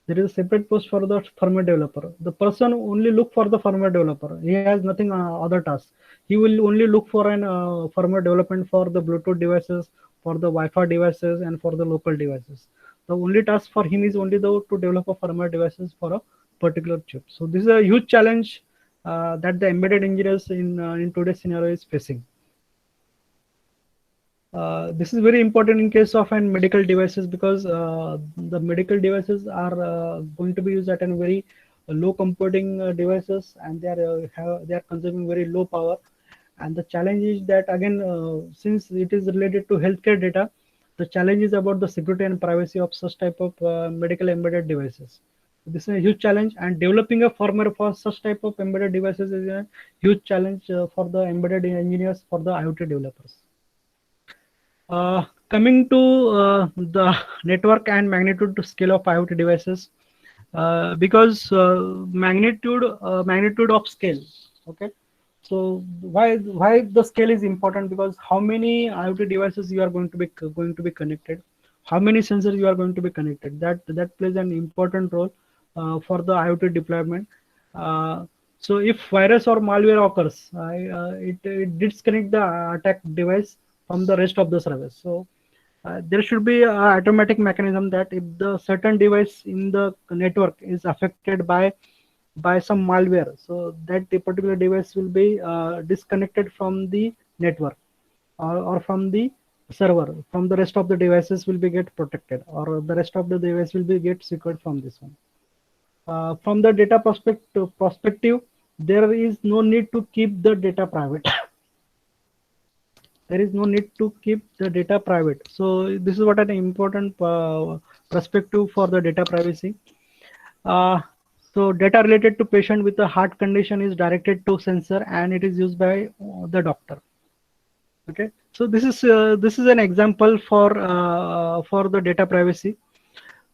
There is a separate post for the firmware developer. The person only look for the firmware developer. He has nothing other tasks. He will only look for an firmware development for the Bluetooth devices, for the Wi-Fi devices, and for the local devices. The only task for him is only to develop a firmware devices for a particular chip. So this is a huge challenge that the embedded engineers in today's scenario is facing. This is very important in case of medical devices, because the medical devices are going to be used at a very low computing devices, and they are consuming very low power. And the challenge is that again, since it is related to healthcare data, the challenge is about the security and privacy of such type of medical embedded devices. This is a huge challenge, and developing a firmware for such type of embedded devices is a huge challenge for the embedded engineers, for the IoT developers. Coming to the network and magnitude to scale of IoT devices, because magnitude of scale. Okay, so why the scale is important? Because how many IoT devices you are going to be connected, how many sensors you are going to be connected, that plays an important role for the IoT deployment. So if virus or malware occurs, it disconnect the attack device from the rest of the service. So there should be an automatic mechanism that if the certain device in the network is affected by some malware, so that the particular device will be disconnected from the network or from the server. From the rest of the devices will be get protected, or the rest of the device will be get secured from this one. From the data perspective, there is no need to keep the data private. There is no need to keep the data private. So this is what an important perspective for the data privacy. So data related to patient with a heart condition is directed to sensor, and it is used by the doctor. Okay, so this is an example for the data privacy.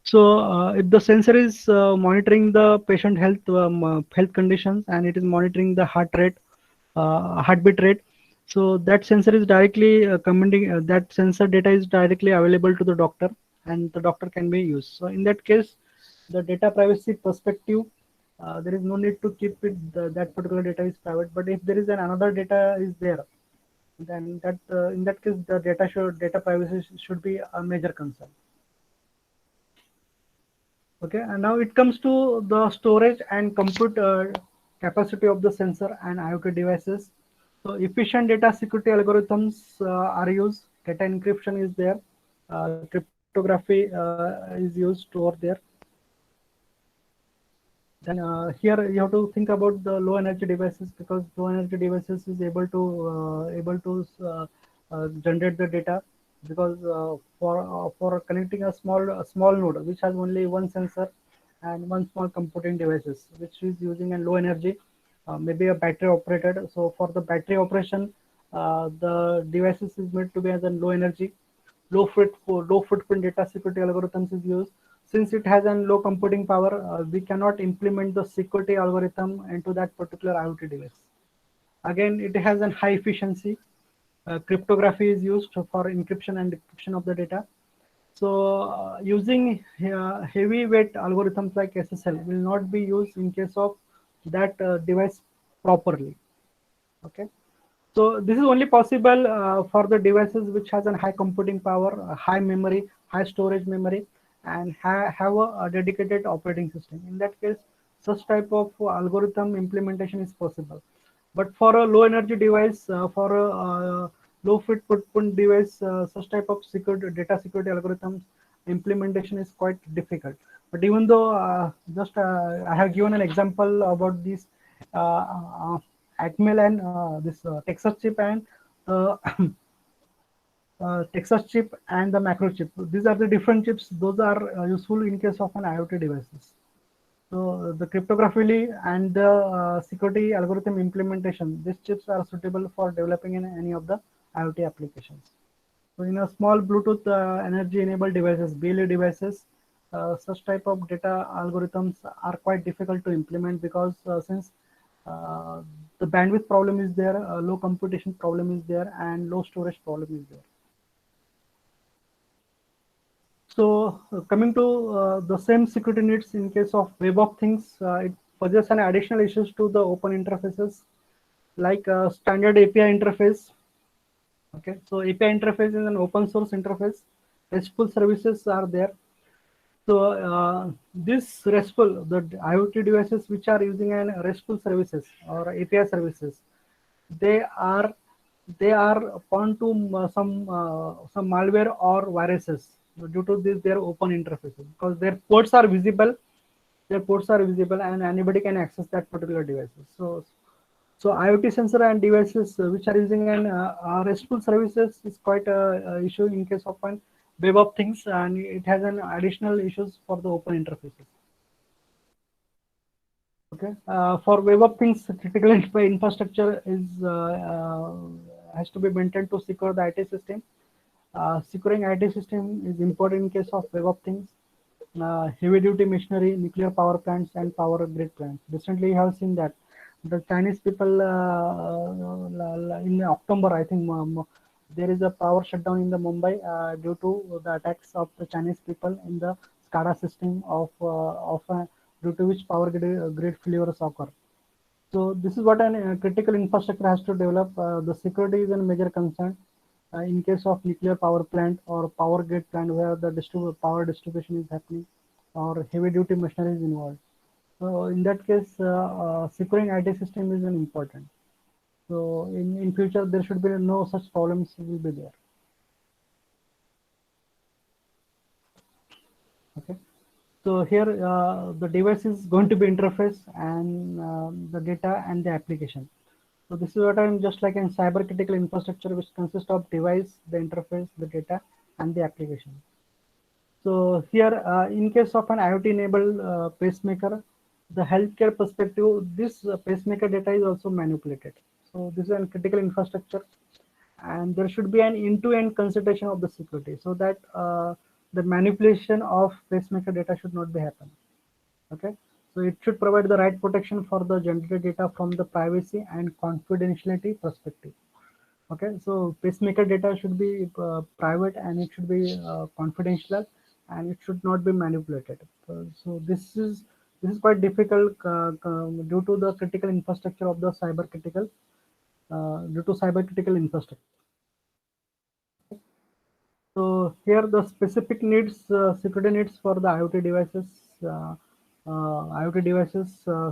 So if the sensor is monitoring the patient health conditions, and it is monitoring the heartbeat rate, so that sensor is directly commenting that sensor data is directly available to the doctor, and the doctor can be used. So in that case, the data privacy perspective, there is no need to keep it that particular data is private. But if there is another data is there, then that in that case the data privacy should be a major concern. Okay, and now it comes to the storage and compute capacity of the sensor and IoT devices. So efficient data security algorithms are used. Data encryption is there. cryptography is used over there. Then here you have to think about the low energy devices, because low energy devices is able to generate the data, because for connecting a small node which has only one sensor and one small computing devices which is using a low energy, maybe a battery operated. So for the battery operation, the devices is made to be as a low energy, low footprint data security algorithms is used. Since it has a low computing power, we cannot implement the security algorithm into that particular IoT device. Again, it has a high efficiency. Cryptography is used for encryption and decryption of the data. So using heavyweight algorithms like SSL will not be used in case of that device properly. Okay. So this is only possible for the devices which has a high computing power, high memory, high storage memory, and have a dedicated operating system. In that case, such type of algorithm implementation is possible. But for a low energy device, for a low footprint device, such type of security data security algorithms implementation is quite difficult. But even though I have given an example about this Atmel and this Texas chip and uh, Texas chip and the macro chip. These are the different chips. Those are useful in case of an IoT devices. So the cryptography and the security algorithm implementation, these chips are suitable for developing in any of the IoT applications. So in a small Bluetooth energy enabled devices, BLE devices, such type of data algorithms are quite difficult to implement, because since uh, the bandwidth problem is there, low computation problem is there, and low storage problem is there. So coming to the same security needs in case of Web of Things, it poses an additional issues to the open interfaces, like standard API interface. Okay, so API interface is an open source interface. RESTful services are there. So this RESTful, the IoT devices which are using an RESTful services or API services, they are prone to some malware or viruses due to this their open interfaces, because their ports are visible, and anybody can access that particular devices. So IoT sensor and devices which are using an RESTful services is quite a issue in case of an Web of Things, and it has an additional issues for the open interfaces. Okay, for Web of Things, critical infrastructure is has to be maintained to secure the IT system. Securing IT system is important in case of Web of Things. Heavy duty machinery, nuclear power plants, and power grid plants. Recently, you have seen that the Chinese people in October, I think, there is a power shutdown in the Mumbai due to the attacks of the Chinese people in the SCADA system due to which power grid failures occur. So this is what a critical infrastructure has to develop. The security is a major concern in case of nuclear power plant or power grid plant where the power distribution is happening or heavy duty machinery is involved. So in that case, securing IT system is an important. So in future, there should be no such problems will be there. Okay. So here the device is going to be interface and the data and the application. So this is what I'm just like in cyber critical infrastructure, which consists of device, the interface, the data, and the application. So here, in case of an IoT-enabled pacemaker, the healthcare perspective, this pacemaker data is also manipulated. So this is a critical infrastructure, and there should be an end-to-end consideration of the security, so that the manipulation of pacemaker data should not be happen. Okay, so it should provide the right protection for the generated data from the privacy and confidentiality perspective. Okay, so pacemaker data should be private, and it should be confidential, and it should not be manipulated. So this is quite difficult due to the critical infrastructure of the cyber critical infrastructure. So here the specific needs, security needs for the IoT devices,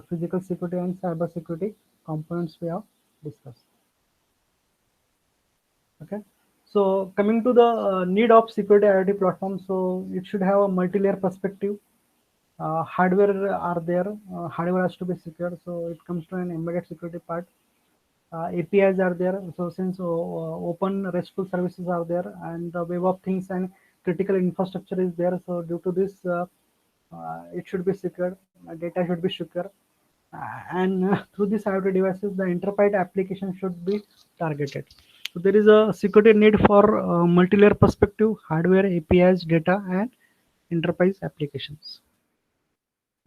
physical security and cyber security components we have discussed. Okay, So coming to the need of security IoT platform, so it should have a multi-layer perspective. Hardware are there. Hardware has to be secure, so it comes to an embedded security part. APIs are there. So since open RESTful services are there, and the Web of Things and critical infrastructure is there, so due to this, it should be secure. Data should be secure, and through these IoT devices, the enterprise application should be targeted. So there is a security need for multi-layer perspective, hardware, APIs, data, and enterprise applications.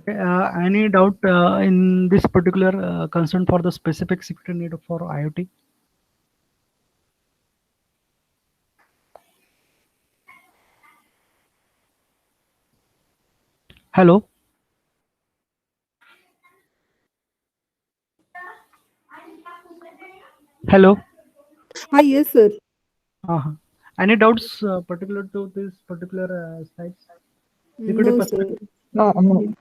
Okay, any doubt in this particular concern for the specific security need for IoT? Hello. Hello. Hi, yes, sir. Uh-huh. Any doubts particular to this particular sites? Security No, sir. perspective? No.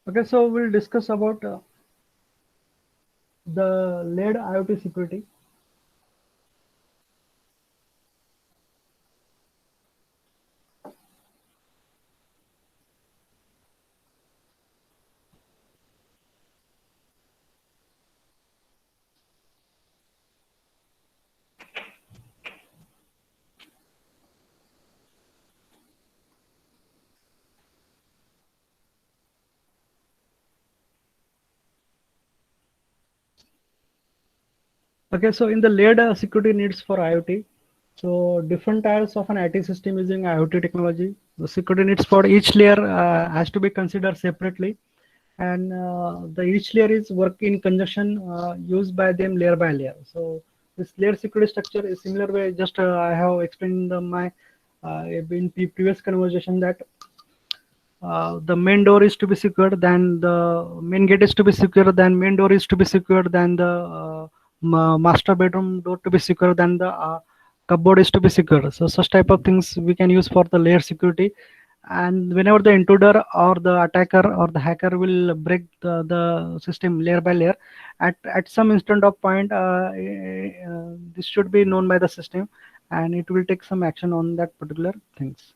Okay, so we'll discuss about the layered IoT security. Okay, so in the layered security needs for IoT, so different tiers of an IT system using IoT technology. The security needs for each layer has to be considered separately, and the each layer is work in conjunction used by them layer by layer. So this layer security structure is similar way. Just I have explained my in previous conversation that the main door is to be secured, then the main gate is to be secure, then main door is to be secured, then the master bedroom door to be secure, then the cupboard is to be secure. So such type of things we can use for the layer security. And whenever the intruder or the attacker or the hacker will break the system layer by layer, at some instant of point, this should be known by the system, and it will take some action on that particular things.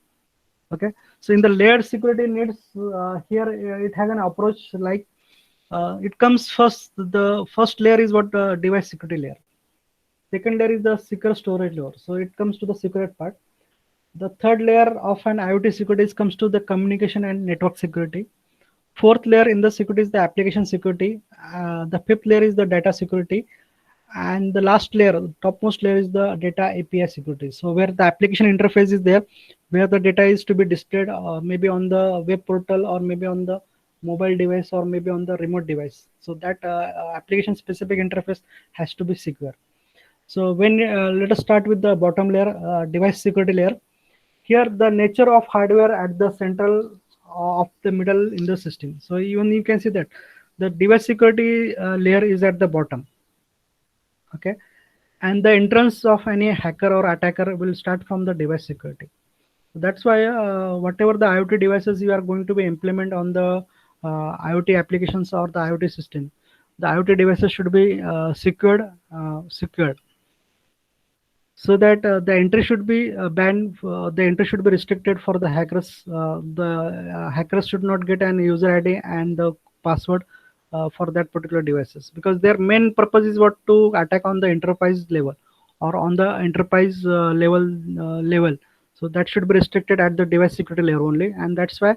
Okay, so in the layered security needs, here it has an approach like it comes first. The first layer is what device security layer. Second layer is the secure storage layer. So it comes to the secret part. The third layer of an IoT security comes to the communication and network security. Fourth layer in the security is the application security. The fifth layer is the data security. And the last layer, topmost layer, is the data API security. So where the application interface is there, where the data is to be displayed, maybe on the web portal, or maybe on the mobile device, or maybe on the remote device. So that application specific interface has to be secure. So when let us start with the bottom layer, device security layer. Here the nature of hardware at the central of the middle in the system. So even you can see that the device security layer is at the bottom. Okay, and the entrance of any hacker or attacker will start from the device security. So that's why whatever the IoT devices you are going to be implement on the IoT applications or the IoT system, the IoT devices should be secured, so that the entry should be banned. The entry should be restricted for the hackers. The hackers should not get an user ID and the password for that particular devices, because their main purpose is what to attack on the enterprise level or on the enterprise level. So that should be restricted at the device security layer only, and that's why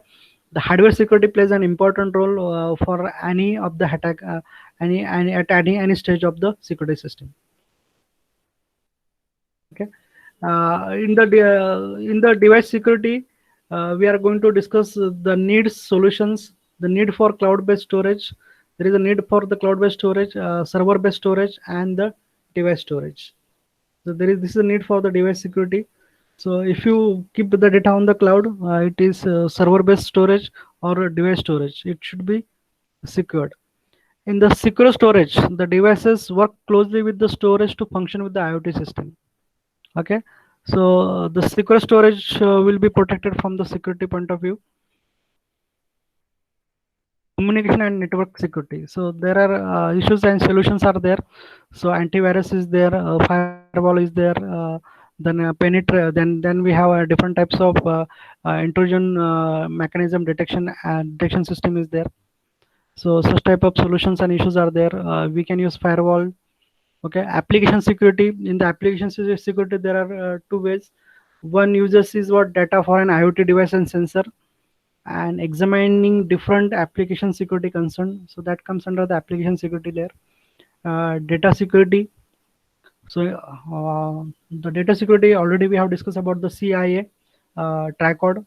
the hardware security plays an important role for any of the attack, at any stage of the security system. Okay, in the device security, we are going to discuss the needs solutions, the need for cloud-based storage, there is a need for the cloud-based storage, server-based storage, and the device storage. So this is a need for the device security. So if you keep the data on the cloud, it is server-based storage or device storage. It should be secured. In the secure storage, the devices work closely with the storage to function with the IoT system. Okay, so the secure storage will be protected from the security point of view. Communication and network security. So there are issues and solutions are there. So antivirus is there, firewall is there, then penetrate. Then we have different types of intrusion mechanism detection system is there. So such type of solutions and issues are there. We can use firewall. Okay, application security. In the application security, there are two ways. One uses is what data for an IoT device and sensor, and examining different application security concern. So that comes under the application security layer. Data security. So the data security already we have discussed about the CIA, tripod.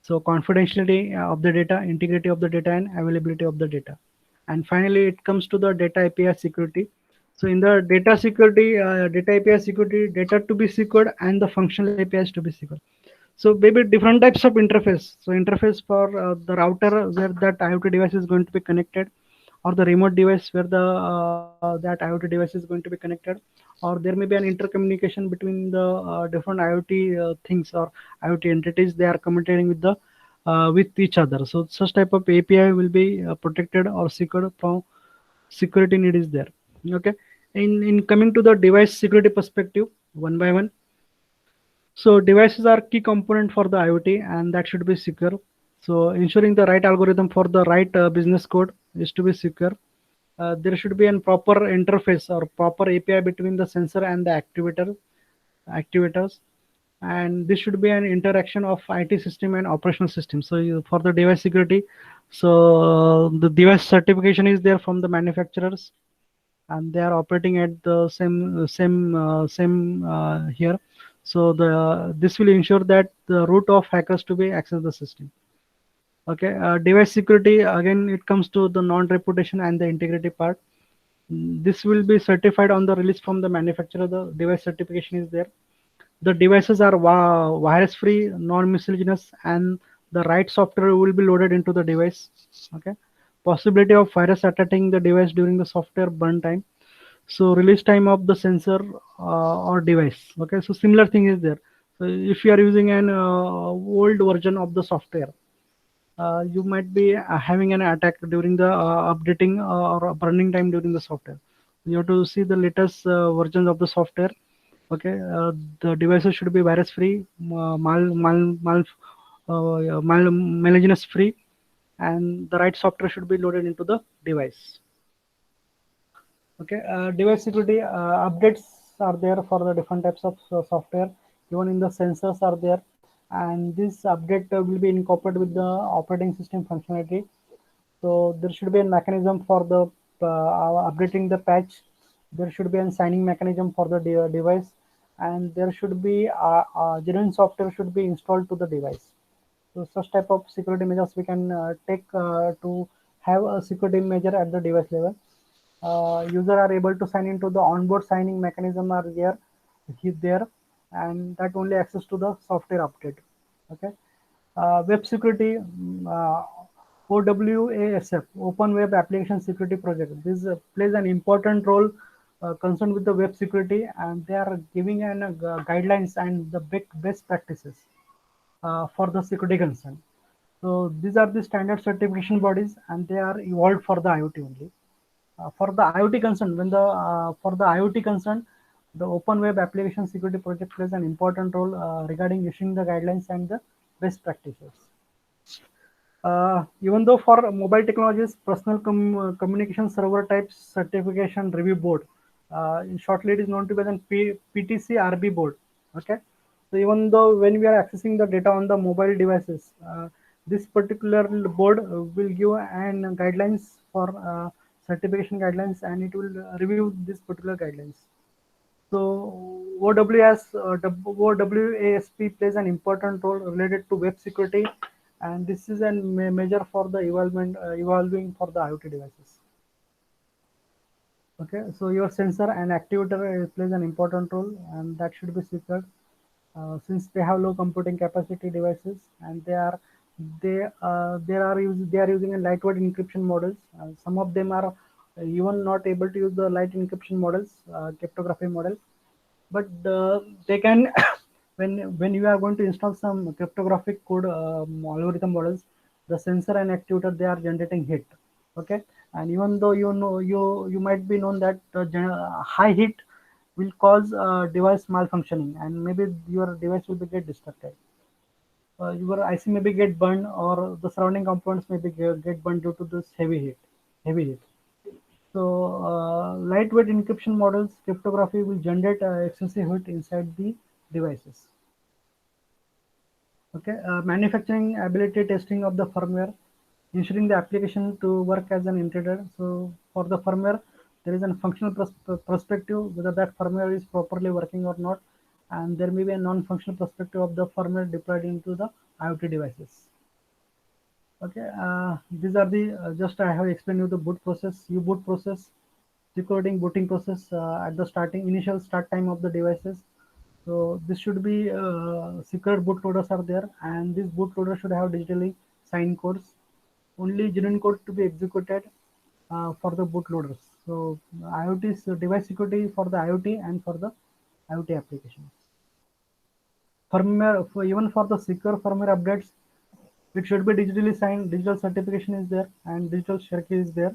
So confidentiality of the data, integrity of the data, and availability of the data. And finally, it comes to the data API security. So in the data security, data API security, data to be secured and the functional APIs to be secured. So maybe different types of interface. So interface for the router where that IoT device is going to be connected, or the remote device where that IoT device is going to be connected, or there may be an intercommunication between the different IoT things or IoT entities. They are communicating with the with each other. So such type of API will be protected or secured from security need is there. Okay. In coming to the device security perspective, one by one. So devices are key component for the IoT, and that should be secure. So ensuring the right algorithm for the right business code is to be secure. There should be a proper interface or proper API between the sensor and the activators, and this should be an interaction of IT system and operational system. So for the device security, so the device certification is there from the manufacturers, and they are operating at the same here. So this will ensure that the root of hackers to be access the system. Okay, device security, again it comes to the non-reputation and the integrity part. This will be certified on the release from the manufacturer. The device certification is there. The devices are virus free, non-miscellaneous, and the right software will be loaded into the device. Okay, possibility of virus attacking the device during the software burn time. So release time of the sensor or device. Okay, so similar thing is there. So if you are using an old version of the software, you might be having an attack during the updating or burning time during the software. You have to see the latest versions of the software. Okay, the devices should be virus free, malicious free, and the right software should be loaded into the device. Okay, device security updates are there for the different types of software. Even in the sensors are there, and this update will be incorporated with the operating system functionality. So there should be a mechanism for the updating the patch. There should be a signing mechanism for the device, and there should be genuine software should be installed to the device. So such type of security measures we can take to have a security measure at the device level. User are able to sign into the onboard signing mechanism are there, and that only access to the software update. Okay, web security, OWASP, Open Web Application Security Project. This plays an important role concerned with the web security, and they are giving an guidelines and the best practices for the security concern. So these are the standard certification bodies, and they are evolved for the IoT only. For the IoT concern, the Open Web Application Security Project plays an important role regarding issuing the guidelines and the best practices. Even though for mobile technologies, personal communication server types certification review board, in shortly it is known to be the PTC RB board. Okay, so even though when we are accessing the data on the mobile devices, this particular board will give an guidelines for certification guidelines, and it will review this particular guidelines. So OWASP plays an important role related to web security and this is a measure for the evolving for the IoT devices. Okay, so your sensor and actuator plays an important role, and that should be secured. Since they have low computing capacity devices, and they are using a lightweight encryption models. Some of them are even not able to use the light encryption models, cryptography model, but they can when you are going to install some cryptographic code algorithm models, the sensor and actuator, they are generating heat. Okay, and even though you might be known that high heat will cause device malfunctioning, and maybe your device will be get distracted. Your IC maybe get burned, or the surrounding components maybe get burned due to this heavy heat. So lightweight encryption models cryptography will generate excessive heat inside the devices. Okay, manufacturing ability testing of the firmware, ensuring the application to work as an intended. So for the firmware, there is a functional perspective whether that firmware is properly working or not, and there may be a non-functional perspective of the firmware deployed into the IoT devices. Okay, these are the just I have explained you the boot process, U-boot process, recording booting process at the initial start time of the devices. So this should be secret bootloaders are there, and this bootloader should have digitally signed codes. Only genuine code to be executed for the bootloaders. So IoT is device security for the IoT and for the IoT applications. Firmware, even for the secure firmware updates, it should be digitally signed. Digital certification is there, and digital share key is there.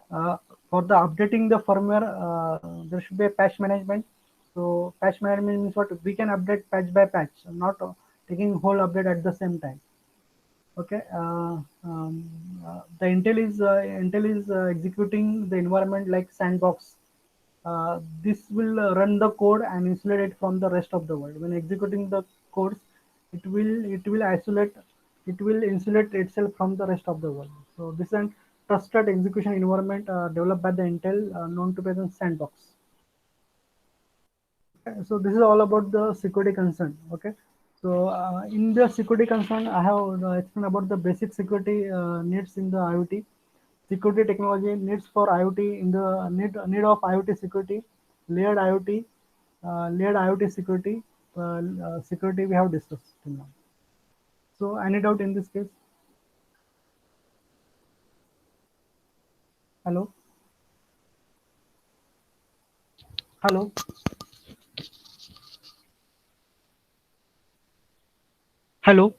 For the updating the firmware, there should be a patch management. So patch management means what? We can update patch by patch, not taking whole update at the same time. Okay, the Intel is executing the environment like sandbox. This will run the code and insulate it from the rest of the world. When executing the codes, it will isolate, it will insulate itself from the rest of the world. So this is a trusted execution environment developed by the Intel, known to be as a sandbox. Okay, so this is all about the security concern. Okay, so in the security concern, I have explained about the basic security needs in the IoT. Security technology needs for IoT in the need of IoT security, layered IoT security, security we have discussed till now. So any doubt in this case? Hello? Hello? Hello?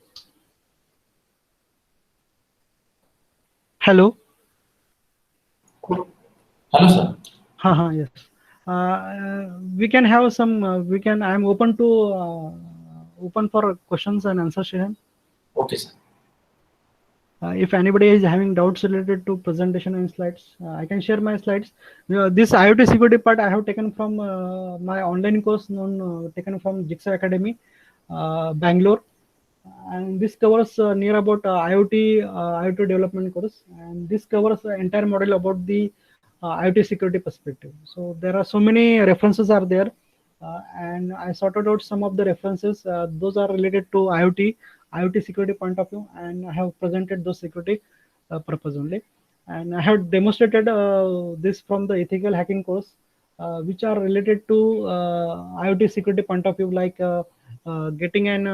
Hello? Hello, sir. Yes. We can have some, I'm open to, open for questions and answer session. Okay, sir. If anybody is having doubts related to presentation and slides, I can share my slides. This IoT security part I have taken from my online course taken from Jigsaw Academy, Bangalore. And this covers near about IoT development course, and this covers the entire model about the IoT security perspective. So there are so many references are there, and I sorted out some of the references. Those are related to IoT security point of view, and I have presented those security purpose only. And I have demonstrated this from the ethical hacking course, which are related to IoT security point of view, like getting an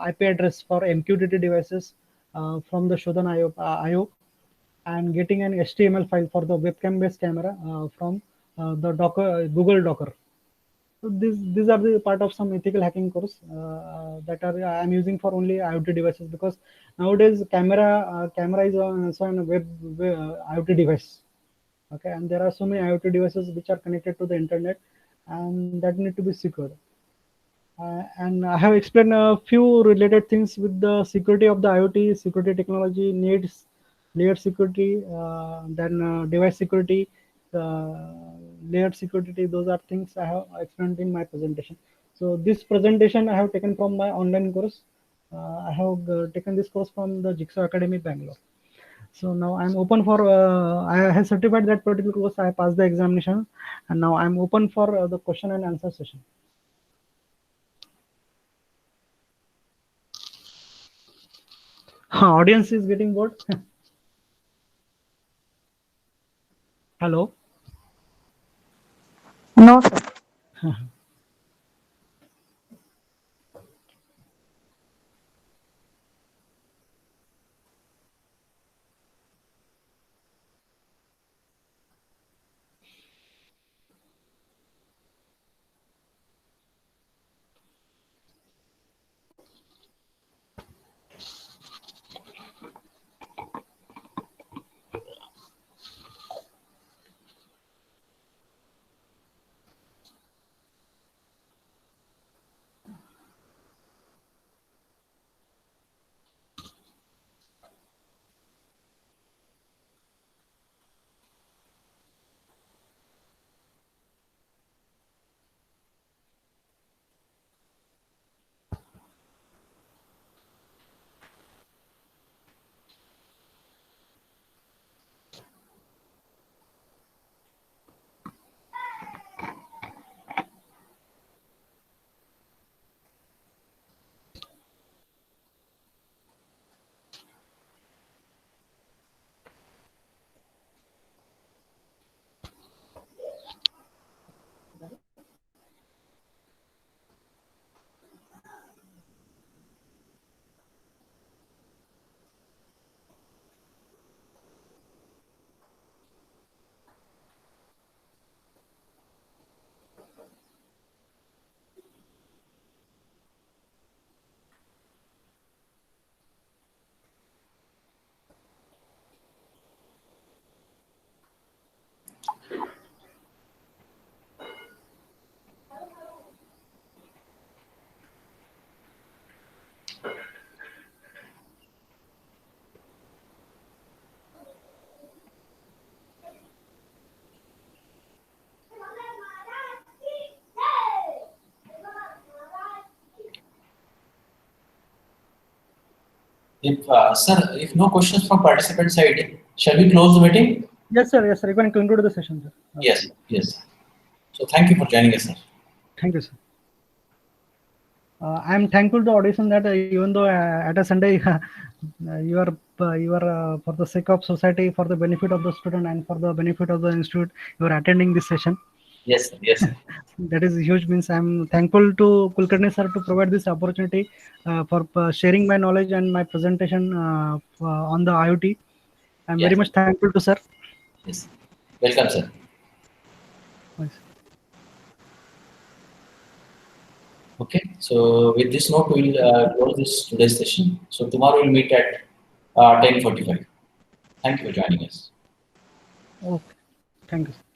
IP address for MQTT devices from the Shodan IO, and getting an HTML file for the webcam-based camera from the Google Docker. So these are the part of some ethical hacking course that I'm using for only IoT devices, because nowadays camera is also on a web IoT device. Okay, and there are so many IoT devices which are connected to the internet, and that need to be secured. And I have explained a few related things with the security of the IoT. Security technology needs layered security, then device security, layered security. Those are things I have explained in my presentation. So this presentation I have taken from my online course. I have taken this course from the Jigsaw Academy, Bangalore. So now I'm open for, I have certified that particular course. I passed the examination, and now I'm open for the question and answer session. Audience is getting bored. Hello. No, sir. If sir, if no questions from participant side, shall we close the meeting? Yes, sir. Yes, sir. You can conclude the session, sir. Yes, yes. So thank you for joining us, sir. Thank you, sir. I am thankful to the audition that even though at a Sunday you are for the sake of society, for the benefit of the student, and for the benefit of the institute, you are attending this session. Yes, sir. Yes, sir. That is huge. Means I am thankful to Kulkarni sir to provide this opportunity for sharing my knowledge and my presentation on the IoT. I am very Yes. much thankful to sir. Yes. Welcome, sir. Yes. Okay. So with this note, we will close this today's session. So tomorrow we'll meet at 10:45. Thank you for joining us. Okay. Thank you, sir.